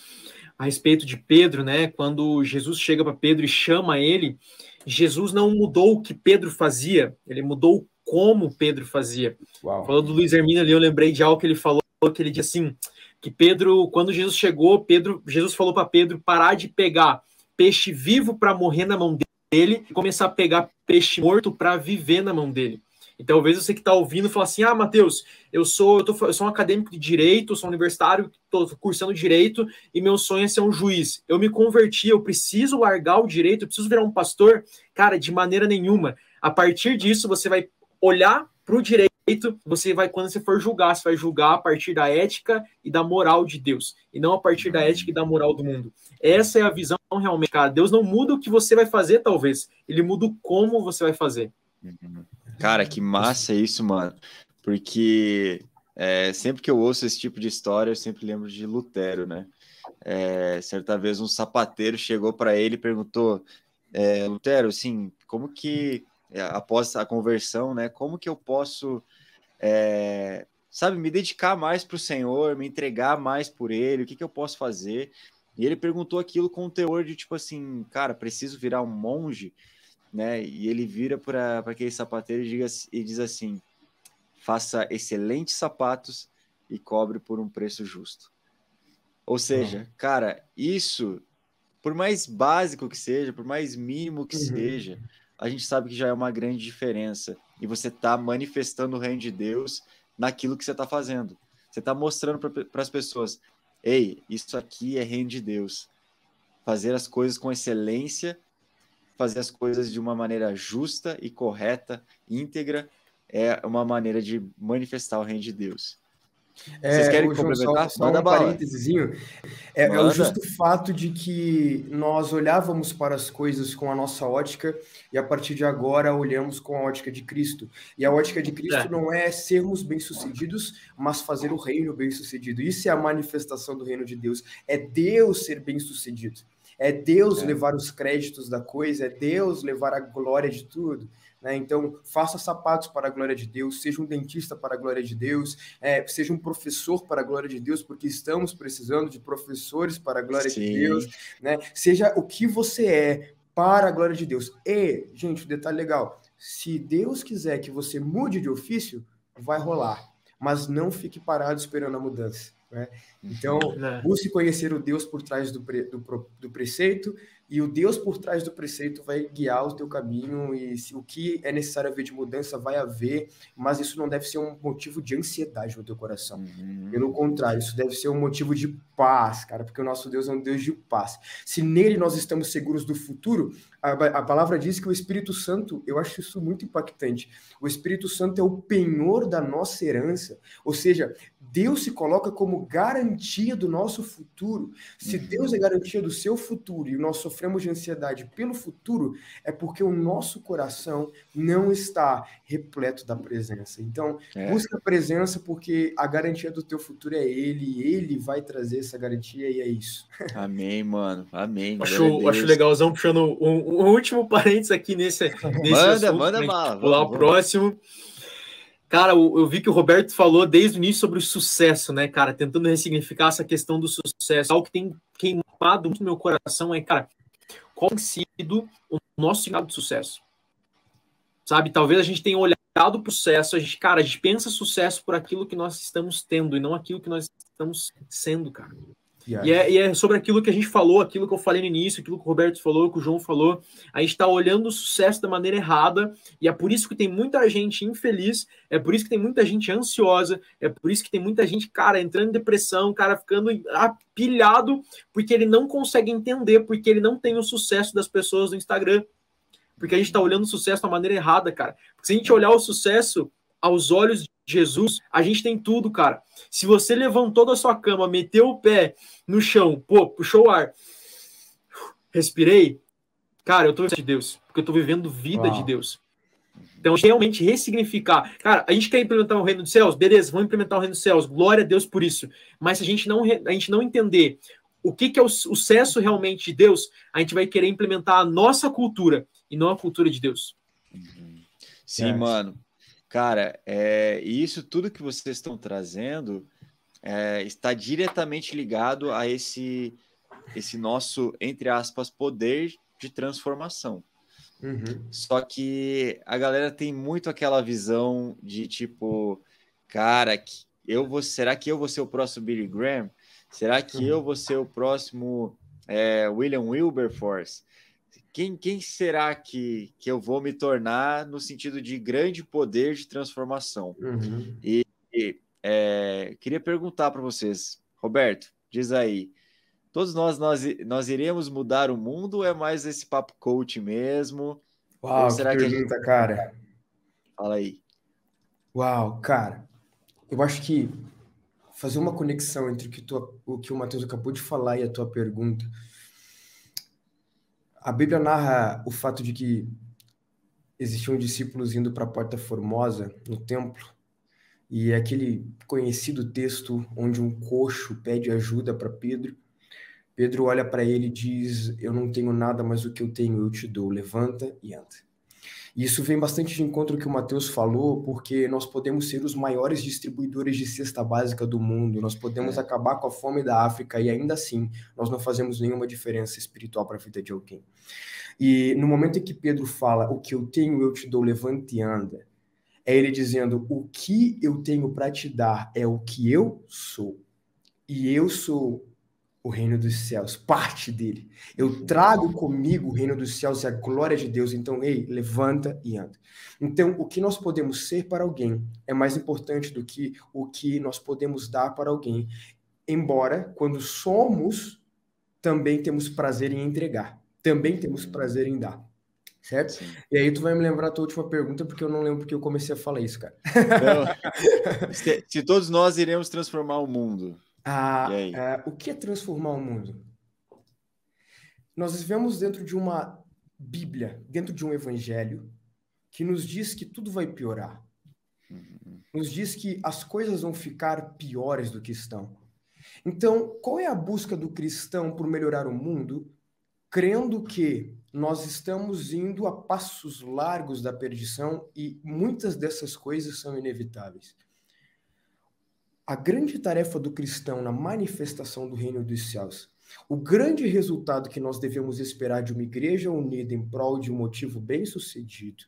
a respeito de Pedro, né? Quando Jesus chega para Pedro e chama ele, Jesus não mudou o que Pedro fazia, ele mudou como Pedro fazia. Falando do Luiz Hermínio ali, eu lembrei de algo que ele falou, que ele disse assim, que Pedro, quando Jesus chegou, Jesus falou para Pedro parar de pegar peixe vivo para morrer na mão dele e começar a pegar peixe morto para viver na mão dele. Então, talvez você que está ouvindo fala assim, Matheus, eu sou um acadêmico de direito, eu sou um universitário, estou cursando direito e meu sonho é ser um juiz. Eu me converti, eu preciso largar o direito, eu preciso virar um pastor? Cara, de maneira nenhuma. A partir disso, você vai olhar para o direito, quando você for julgar, você vai julgar a partir da ética e da moral de Deus, e não a partir da ética e da moral do mundo. Essa é a visão realmente, cara. Deus não muda o que você vai fazer, talvez. Ele muda o como você vai fazer. Cara, que massa isso, mano. Porque sempre que eu ouço esse tipo de história, eu sempre lembro de Lutero, né? Certa vez um sapateiro chegou para ele e perguntou, Lutero, assim, como que, após a conversão, né? Como que eu posso, me dedicar mais para o Senhor, me entregar mais por Ele? O que eu posso fazer? E ele perguntou aquilo com um teor de tipo assim, cara, preciso virar um monge, né? E ele vira para aquele sapateiro e diz assim: faça excelentes sapatos e cobre por um preço justo. Ou seja, cara, isso, por mais básico que seja, por mais mínimo que seja, a gente sabe que já é uma grande diferença. E você está manifestando o reino de Deus naquilo que você está fazendo. Você está mostrando para as pessoas: ei, isso aqui é reino de Deus. Fazer as coisas com excelência, fazer as coisas de uma maneira justa e correta, íntegra, é uma maneira de manifestar o reino de Deus. Vocês querem João, complementar? só Manda um bala. parêntesezinho. É o justo fato de que nós olhávamos para as coisas com a nossa ótica e a partir de agora olhamos com a ótica de Cristo. E a ótica de Cristo não é sermos bem-sucedidos, mas fazer o reino bem-sucedido. Isso é a manifestação do reino de Deus. É Deus ser bem-sucedido. É Deus levar os créditos da coisa, é Deus levar a glória de tudo. Então, faça sapatos para a glória de Deus, seja um dentista para a glória de Deus, seja um professor para a glória de Deus, porque estamos precisando de professores para a glória de Deus, né? Seja o que você é para a glória de Deus. E, gente, um detalhe legal, se Deus quiser que você mude de ofício, vai rolar, mas não fique parado esperando a mudança, né? Então, busque conhecer o Deus por trás do preceito, e o Deus por trás do preceito vai guiar o teu caminho, e se o que é necessário haver de mudança vai haver, mas isso não deve ser um motivo de ansiedade no teu coração. Pelo contrário, isso deve ser um motivo de paz, cara, porque o nosso Deus é um Deus de paz. Se nele nós estamos seguros do futuro, a palavra diz que o Espírito Santo, eu acho isso muito impactante, o Espírito Santo é o penhor da nossa herança, ou seja, Deus se coloca como garantia do nosso futuro. Se Deus é garantia do seu futuro e nós sofremos de ansiedade pelo futuro, é porque o nosso coração não está repleto da presença. Então, busca a presença, porque a garantia do teu futuro é Ele, e Ele vai trazer essa garantia, e é isso. Amém, mano. Amém. Acho legalzão, puxando um último parênteses aqui nesse assunto. Manda bala. Pular o próximo. Cara, eu vi que o Roberto falou desde o início sobre o sucesso, né, cara? Tentando ressignificar essa questão do sucesso. Algo que tem queimado muito no meu coração é, cara, qual tem sido o nosso significado de sucesso? Sabe? Talvez a gente tenha olhado para o sucesso, a gente pensa sucesso por aquilo que nós estamos tendo e não aquilo que nós estamos sendo, cara. E é sobre aquilo que a gente falou, aquilo que eu falei no início, aquilo que o Roberto falou, que o João falou. A gente está olhando o sucesso da maneira errada, e é por isso que tem muita gente infeliz, é por isso que tem muita gente ansiosa, é por isso que tem muita gente, cara, entrando em depressão, cara, ficando apilhado, porque ele não consegue entender, porque ele não tem o sucesso das pessoas no Instagram. Porque a gente está olhando o sucesso da maneira errada, cara. Porque se a gente olhar o sucesso aos olhos de Jesus, a gente tem tudo, cara. Se você levantou da sua cama, meteu o pé no chão, puxou o ar, respirei, cara, eu tô vivendo de Deus, porque eu tô vivendo vida de Deus. Então, realmente ressignificar. Cara, a gente quer implementar o reino dos céus? Beleza, vamos implementar o reino dos céus. Glória a Deus por isso. Mas se a gente não entender o que é o sucesso realmente de Deus, a gente vai querer implementar a nossa cultura e não a cultura de Deus. Sim, mano. Cara, isso tudo que vocês estão trazendo está diretamente ligado a esse nosso, entre aspas, poder de transformação. Só que a galera tem muito aquela visão de tipo, cara, será que eu vou ser o próximo Billy Graham? Será que eu vou ser o próximo William Wilberforce? Quem será que eu vou me tornar no sentido de grande poder de transformação? E queria perguntar para vocês, Roberto, diz aí, todos nós iremos mudar o mundo ou é mais esse papo coach mesmo? Uau, ou será que pergunta, cara. Fala aí. Uau, cara, eu acho que fazer uma conexão entre o que o Matheus acabou de falar e a tua pergunta. A Bíblia narra o fato de que existiam discípulos indo para a Porta Formosa, no templo, e é aquele conhecido texto onde um coxo pede ajuda para Pedro. Pedro olha para ele e diz: eu não tenho nada, mas o que eu tenho eu te dou, levanta e anda. E isso vem bastante de encontro ao que o Matheus falou, porque nós podemos ser os maiores distribuidores de cesta básica do mundo, nós podemos acabar com a fome da África e ainda assim nós não fazemos nenhuma diferença espiritual para a vida de alguém. E no momento em que Pedro fala, o que eu tenho eu te dou, levante e anda, é ele dizendo, o que eu tenho para te dar é o que eu sou. E eu sou o reino dos céus, parte dele. Eu trago comigo o reino dos céus e a glória de Deus. Então, ei, levanta e anda. Então, o que nós podemos ser para alguém é mais importante do que o que nós podemos dar para alguém. Embora, quando somos, também temos prazer em entregar. Também temos prazer em dar. Certo? Sim. E aí tu vai me lembrar a tua última pergunta, porque eu não lembro porque eu comecei a falar isso, cara. Não, se todos nós iremos transformar o mundo. O que é transformar o mundo? Nós vivemos dentro de uma Bíblia, dentro de um evangelho, que nos diz que tudo vai piorar. Nos diz que as coisas vão ficar piores do que estão. Então, qual é a busca do cristão por melhorar o mundo? Crendo que nós estamos indo a passos largos da perdição e muitas dessas coisas são inevitáveis. A grande tarefa do cristão na manifestação do reino dos céus, o grande resultado que nós devemos esperar de uma igreja unida em prol de um motivo bem-sucedido,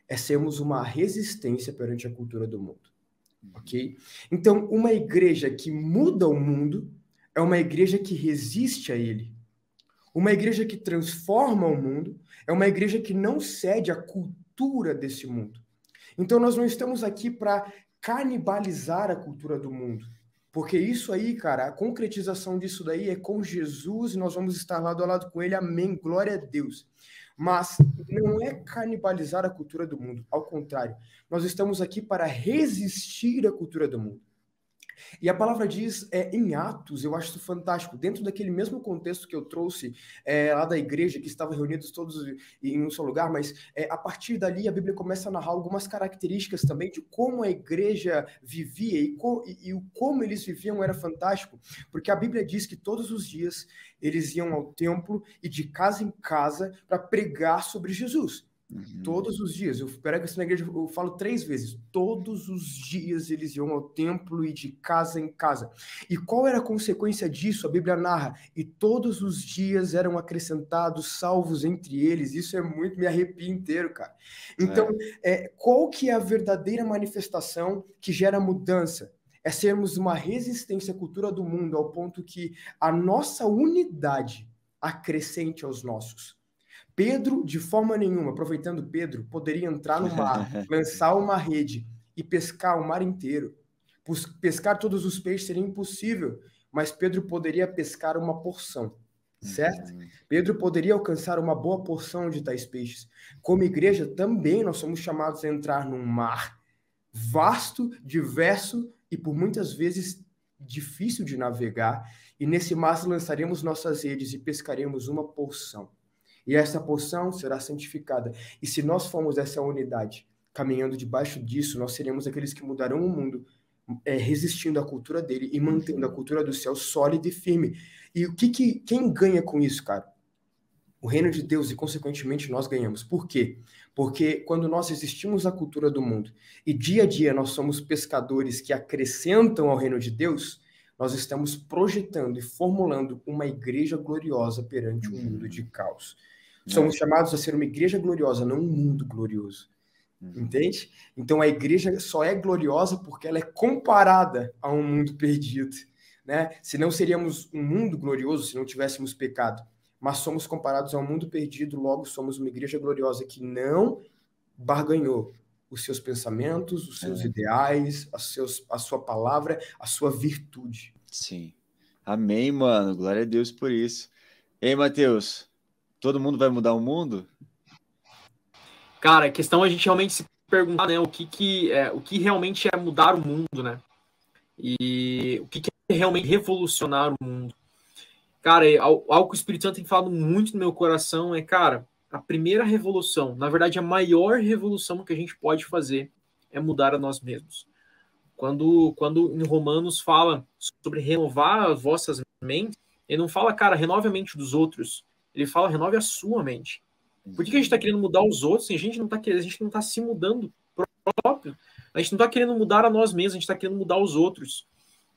é sermos uma resistência perante a cultura do mundo. Ok? Então, uma igreja que muda o mundo é uma igreja que resiste a ele. Uma igreja que transforma o mundo é uma igreja que não cede à cultura desse mundo. Então, nós não estamos aqui para canibalizar a cultura do mundo. Porque isso aí, cara, a concretização disso daí é com Jesus e nós vamos estar lado a lado com ele. Amém. Glória a Deus. Mas não é canibalizar a cultura do mundo. Ao contrário, nós estamos aqui para resistir à cultura do mundo. E a palavra diz em Atos, eu acho isso fantástico, dentro daquele mesmo contexto que eu trouxe lá da igreja, que estavam reunidos todos em um só lugar, mas a partir dali a Bíblia começa a narrar algumas características também de como a igreja vivia e como eles viviam era fantástico, porque a Bíblia diz que todos os dias eles iam ao templo e de casa em casa para pregar sobre Jesus. Todos os dias, eu prego isso na igreja, eu falo 3 vezes, todos os dias eles iam ao templo e de casa em casa. E qual era a consequência disso? A Bíblia narra, e todos os dias eram acrescentados salvos entre eles. Isso é muito, me arrepia inteiro, cara. Então, qual que é a verdadeira manifestação que gera mudança? É sermos uma resistência à cultura do mundo, ao ponto que a nossa unidade acrescente aos nossos. Pedro, de forma nenhuma, aproveitando Pedro, poderia entrar no mar, lançar uma rede e pescar o mar inteiro. Pescar todos os peixes seria impossível, mas Pedro poderia pescar uma porção, certo? Pedro poderia alcançar uma boa porção de tais peixes. Como igreja, também nós somos chamados a entrar num mar vasto, diverso e por muitas vezes difícil de navegar, e nesse mar lançaremos nossas redes e pescaremos uma porção. E essa porção será santificada. E se nós formos essa unidade, caminhando debaixo disso, nós seremos aqueles que mudarão o mundo, resistindo à cultura dele e mantendo a cultura do céu sólida e firme. E quem ganha com isso, cara? O reino de Deus e, consequentemente, nós ganhamos. Por quê? Porque quando nós resistimos à cultura do mundo e dia a dia nós somos pescadores que acrescentam ao reino de Deus, nós estamos projetando e formulando uma igreja gloriosa perante um mundo de caos. Somos chamados a ser uma igreja gloriosa, não um mundo glorioso. Entende? Então a igreja só é gloriosa porque ela é comparada a um mundo perdido, né? Senão seríamos um mundo glorioso se não tivéssemos pecado. Mas somos comparados a um mundo perdido, logo somos uma igreja gloriosa que não barganhou os seus pensamentos, os seus ideais, a sua palavra, a sua virtude. Sim. Amém, mano. Glória a Deus por isso. Ei, Matheus, todo mundo vai mudar o mundo? Cara, a questão é a gente realmente se perguntar, né, o que realmente é mudar o mundo, né? E o que é realmente revolucionar o mundo. Cara, algo que o Espírito Santo tem falado muito no meu coração é, cara, a primeira revolução, na verdade, a maior revolução que a gente pode fazer é mudar a nós mesmos. Quando em Romanos fala sobre renovar as vossas mentes, ele não fala, cara, renove a mente dos outros. Ele fala, renove a sua mente. Por que a gente está querendo mudar os outros? A gente não está se mudando próprio. A gente não está querendo mudar a nós mesmos, a gente está querendo mudar os outros.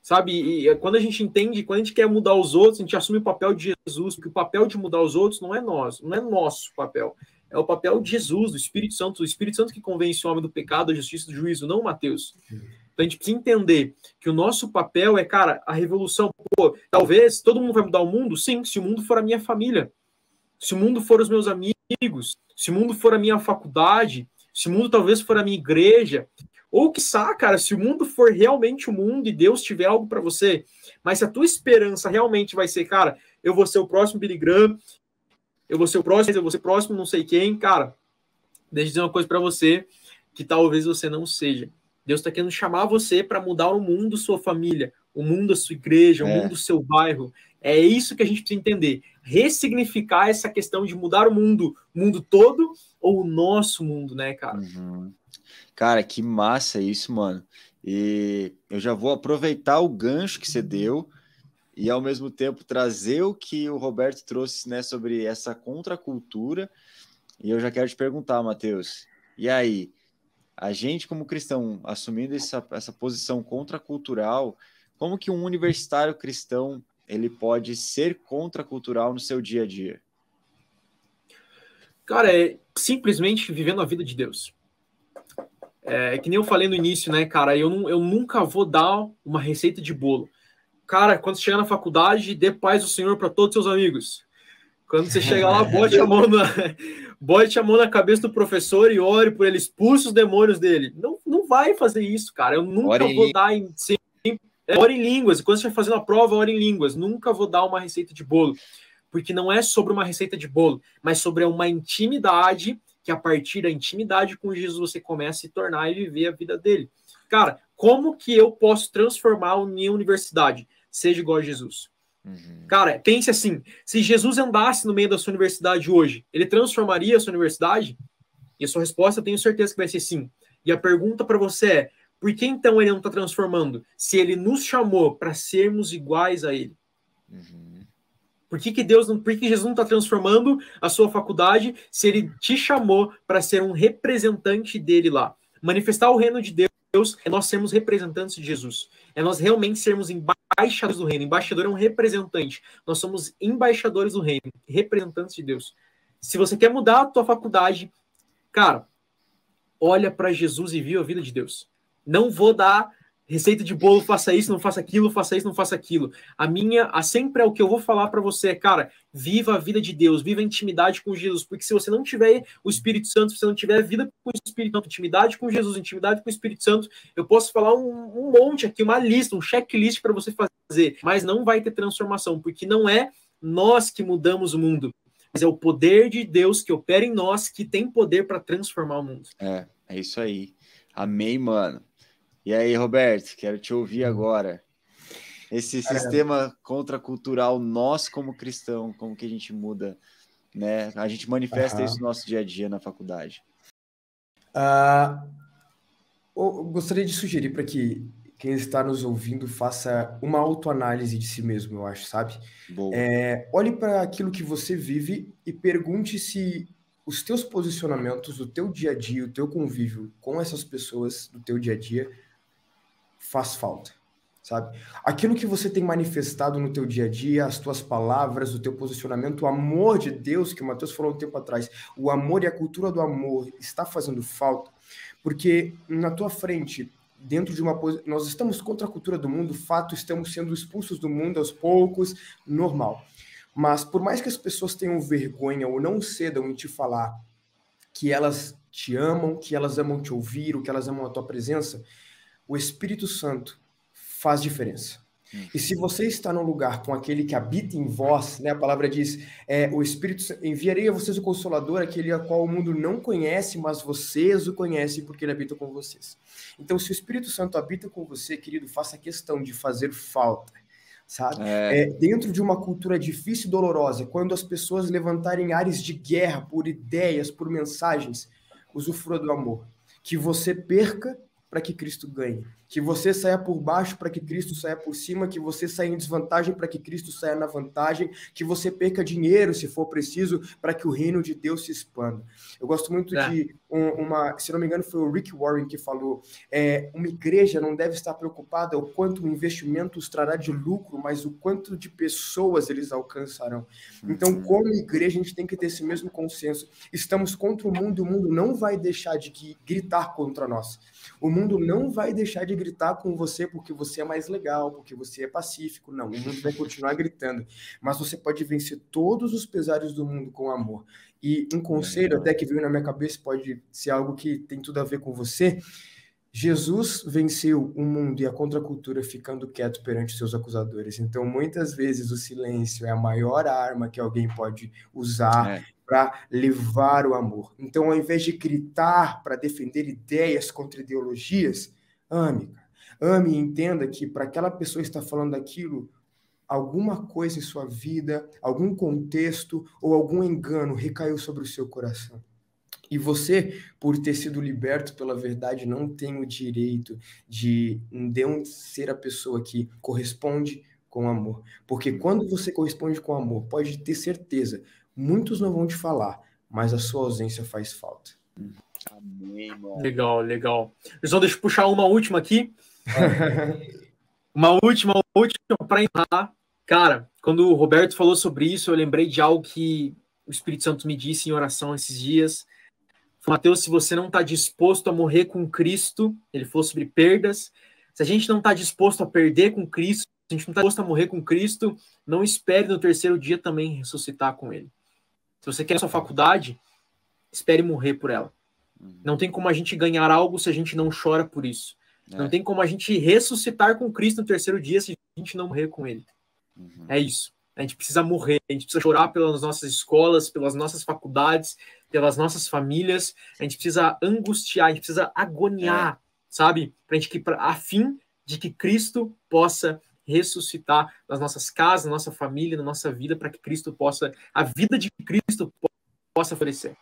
Sabe? E quando a gente entende, quando a gente quer mudar os outros, a gente assume o papel de Jesus, porque o papel de mudar os outros não é nosso, não é nosso papel. É o papel de Jesus, do Espírito Santo, o Espírito Santo que convence o homem do pecado, da justiça e do juízo, não Mateus. Então a gente precisa entender que o nosso papel é, cara, a revolução. Pô, talvez todo mundo vai mudar o mundo? Sim, se o mundo for a minha família, se o mundo for os meus amigos, se o mundo for a minha faculdade, se o mundo talvez for a minha igreja, ou quiçá, cara, se o mundo for realmente o mundo e Deus tiver algo para você, mas se a tua esperança realmente vai ser, cara, eu vou ser o próximo Billy Graham, eu vou ser o próximo não sei quem, cara, deixa eu dizer uma coisa para você, que talvez você não seja. Deus está querendo chamar você para mudar o mundo, sua família, o mundo, a sua igreja, o mundo, do seu bairro. É isso que a gente precisa entender. Ressignificar essa questão de mudar o mundo todo ou o nosso mundo, né, cara? Uhum. Cara, que massa isso, mano. E eu já vou aproveitar o gancho que você deu e, ao mesmo tempo, trazer o que o Roberto trouxe, né, sobre essa contracultura. E eu já quero te perguntar, Matheus, e aí, a gente como cristão, assumindo essa posição contracultural, como que um universitário cristão ele pode ser contracultural no seu dia a dia? Cara, é simplesmente vivendo a vida de Deus. É que nem eu falei no início, né, cara? Eu nunca vou dar uma receita de bolo. Cara, quando você chegar na faculdade, dê paz do Senhor para todos os seus amigos. Quando você chega lá, bote a mão na cabeça do professor e ore por ele, expulse os demônios dele. Não vai fazer isso, cara. Eu nunca vou dar ore em línguas. Quando você vai fazendo a prova, ore em línguas. Nunca vou dar uma receita de bolo. Porque não é sobre uma receita de bolo, mas sobre uma intimidade, que a partir da intimidade com Jesus você começa a se tornar e viver a vida dele. Cara, como que eu posso transformar a minha universidade? Seja igual a Jesus. Uhum. Cara, pense assim, se Jesus andasse no meio da sua universidade hoje, ele transformaria a sua universidade? E a sua resposta eu tenho certeza que vai ser sim. E a pergunta para você é, por que então ele não está transformando? Se ele nos chamou para sermos iguais a ele. Uhum. Por que Jesus não está transformando a sua faculdade se ele te chamou para ser um representante dele lá? Manifestar o reino de Deus é nós sermos representantes de Jesus. É nós realmente sermos embaixadores do reino. Embaixador é um representante. Nós somos embaixadores do reino, representantes de Deus. Se você quer mudar a tua faculdade, cara, olha para Jesus e viva a vida de Deus. Não vou dar receita de bolo, faça isso, não faça aquilo, faça isso, não faça aquilo. Sempre é o que eu vou falar para você, cara, viva a vida de Deus, viva a intimidade com Jesus, porque se você não tiver o Espírito Santo, se você não tiver vida com o Espírito Santo, intimidade com Jesus, intimidade com o Espírito Santo, eu posso falar um monte aqui, uma lista, um checklist para você fazer, mas não vai ter transformação, porque não é nós que mudamos o mundo, mas é o poder de Deus que opera em nós, que tem poder para transformar o mundo. É isso aí. Amém, mano. E aí, Roberto, quero te ouvir agora. Esse sistema contracultural, nós como cristão, como que a gente muda, né? A gente manifesta isso no nosso dia a dia na faculdade. Eu gostaria de sugerir para que quem está nos ouvindo faça uma autoanálise de si mesmo, eu acho, sabe? Olhe para aquilo que você vive e pergunte se os teus posicionamentos, o teu dia a dia, o teu convívio com essas pessoas do teu dia a dia faz falta, sabe? Aquilo que você tem manifestado no teu dia a dia, as tuas palavras, o teu posicionamento, o amor de Deus, que o Matheus falou um tempo atrás, o amor e a cultura do amor está fazendo falta, porque na tua frente, dentro de nós estamos contra a cultura do mundo, fato, estamos sendo expulsos do mundo aos poucos, normal. Mas por mais que as pessoas tenham vergonha ou não cedam em te falar que elas te amam, que elas amam te ouvir, ou que elas amam a tua presença, o Espírito Santo faz diferença. E se você está num lugar com aquele que habita em vós, né, a palavra diz, o Espírito Santo, enviarei a vocês o Consolador, aquele a qual o mundo não conhece, mas vocês o conhecem porque ele habita com vocês. Então, se o Espírito Santo habita com você, querido, faça questão de fazer falta, sabe? Dentro de uma cultura difícil e dolorosa, quando as pessoas levantarem áreas de guerra por ideias, por mensagens, usufrua do amor. Que você perca para que Cristo ganhe. Que você saia por baixo para que Cristo saia por cima, que você saia em desvantagem para que Cristo saia na vantagem, que você perca dinheiro, se for preciso, para que o reino de Deus se expanda. Eu gosto muito de se não me engano, foi o Rick Warren que falou, uma igreja não deve estar preocupada o quanto o investimento os trará de lucro, mas o quanto de pessoas eles alcançarão. Então, como igreja, a gente tem que ter esse mesmo consenso. Estamos contra o mundo não vai deixar de gritar contra nós. O mundo não vai deixar de gritar com você porque você é mais legal, porque você é pacífico. Não, o mundo vai continuar gritando. Mas você pode vencer todos os pesares do mundo com amor. E um conselho até que veio na minha cabeça, pode ser algo que tem tudo a ver com você. Jesus venceu o mundo e a contracultura ficando quieto perante seus acusadores. Então, muitas vezes, o silêncio é a maior arma que alguém pode usar para levar o amor. Então, ao invés de gritar para defender ideias contra ideologias, ame. Ame e entenda que para aquela pessoa estar falando aquilo, alguma coisa em sua vida, algum contexto ou algum engano recaiu sobre o seu coração. E você, por ter sido liberto pela verdade, não tem o direito de não ser a pessoa que corresponde com amor. Porque quando você corresponde com amor, pode ter certeza, muitos não vão te falar, mas a sua ausência faz falta. Amém, mano. Legal. Pessoal, deixa eu puxar uma última aqui. Uma última para encerrar. Cara, quando o Roberto falou sobre isso, eu lembrei de algo que o Espírito Santo me disse em oração esses dias. Mateus, se você não está disposto a morrer com Cristo, ele falou sobre perdas. Se a gente não está disposto a perder com Cristo, se a gente não está disposto a morrer com Cristo, não espere no terceiro dia também ressuscitar com ele. Se você quer a sua faculdade, espere morrer por ela. Não tem como a gente ganhar algo se a gente não chora por isso. Não tem como a gente ressuscitar com Cristo no terceiro dia se a gente não morrer com ele. É isso. A gente precisa morrer, a gente precisa chorar pelas nossas escolas, pelas nossas faculdades, pelas nossas famílias, a gente precisa angustiar, a gente precisa agoniar, sabe? A fim de que Cristo possa ressuscitar nas nossas casas, na nossa família, na nossa vida, para que Cristo possa, a vida de Cristo possa florescer.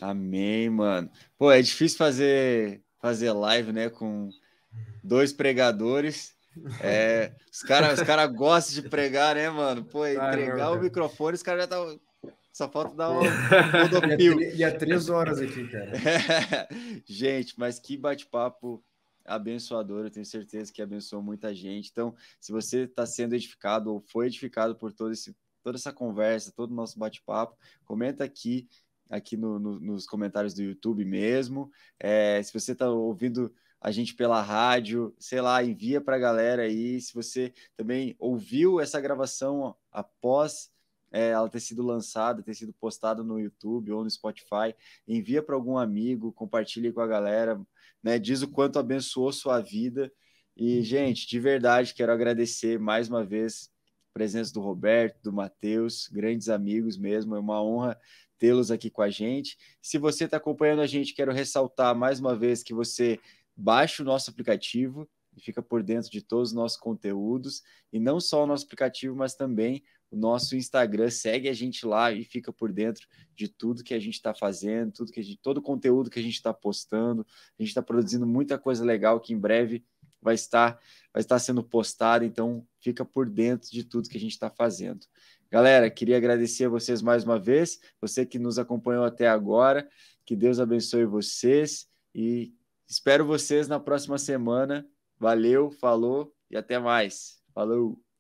Amém, mano. Pô, é difícil fazer live, né, com 2 pregadores. Os cara gostam de pregar, né, mano? Pô, entregar o microfone, os caras já tá. Só falta dar um rodopio. E há 3 horas aqui, cara. Gente, mas que bate-papo abençoador. Eu tenho certeza que abençoou muita gente. Então, se você está sendo edificado ou foi edificado por toda essa conversa, todo o nosso bate-papo, comenta aqui nos comentários do YouTube mesmo. Se você está ouvindo a gente pela rádio, sei lá, envia para a galera aí. Se você também ouviu essa gravação após ela ter sido lançada, ter sido postada no YouTube ou no Spotify, envia para algum amigo, compartilhe com a galera, né? Diz o quanto abençoou sua vida. E, gente, de verdade, quero agradecer mais uma vez a presença do Roberto, do Mateus, grandes amigos mesmo, é uma honra tê-los aqui com a gente. Se você está acompanhando a gente, quero ressaltar mais uma vez que você baixe o nosso aplicativo e fica por dentro de todos os nossos conteúdos, e não só o nosso aplicativo, mas também o nosso Instagram. Segue a gente lá e fica por dentro de tudo que a gente está fazendo, todo o conteúdo que a gente está postando. A gente está produzindo muita coisa legal que em breve vai estar sendo postado, então fica por dentro de tudo que a gente está fazendo. Galera, queria agradecer a vocês mais uma vez, você que nos acompanhou até agora, que Deus abençoe vocês e espero vocês na próxima semana. Valeu, falou e até mais. Falou!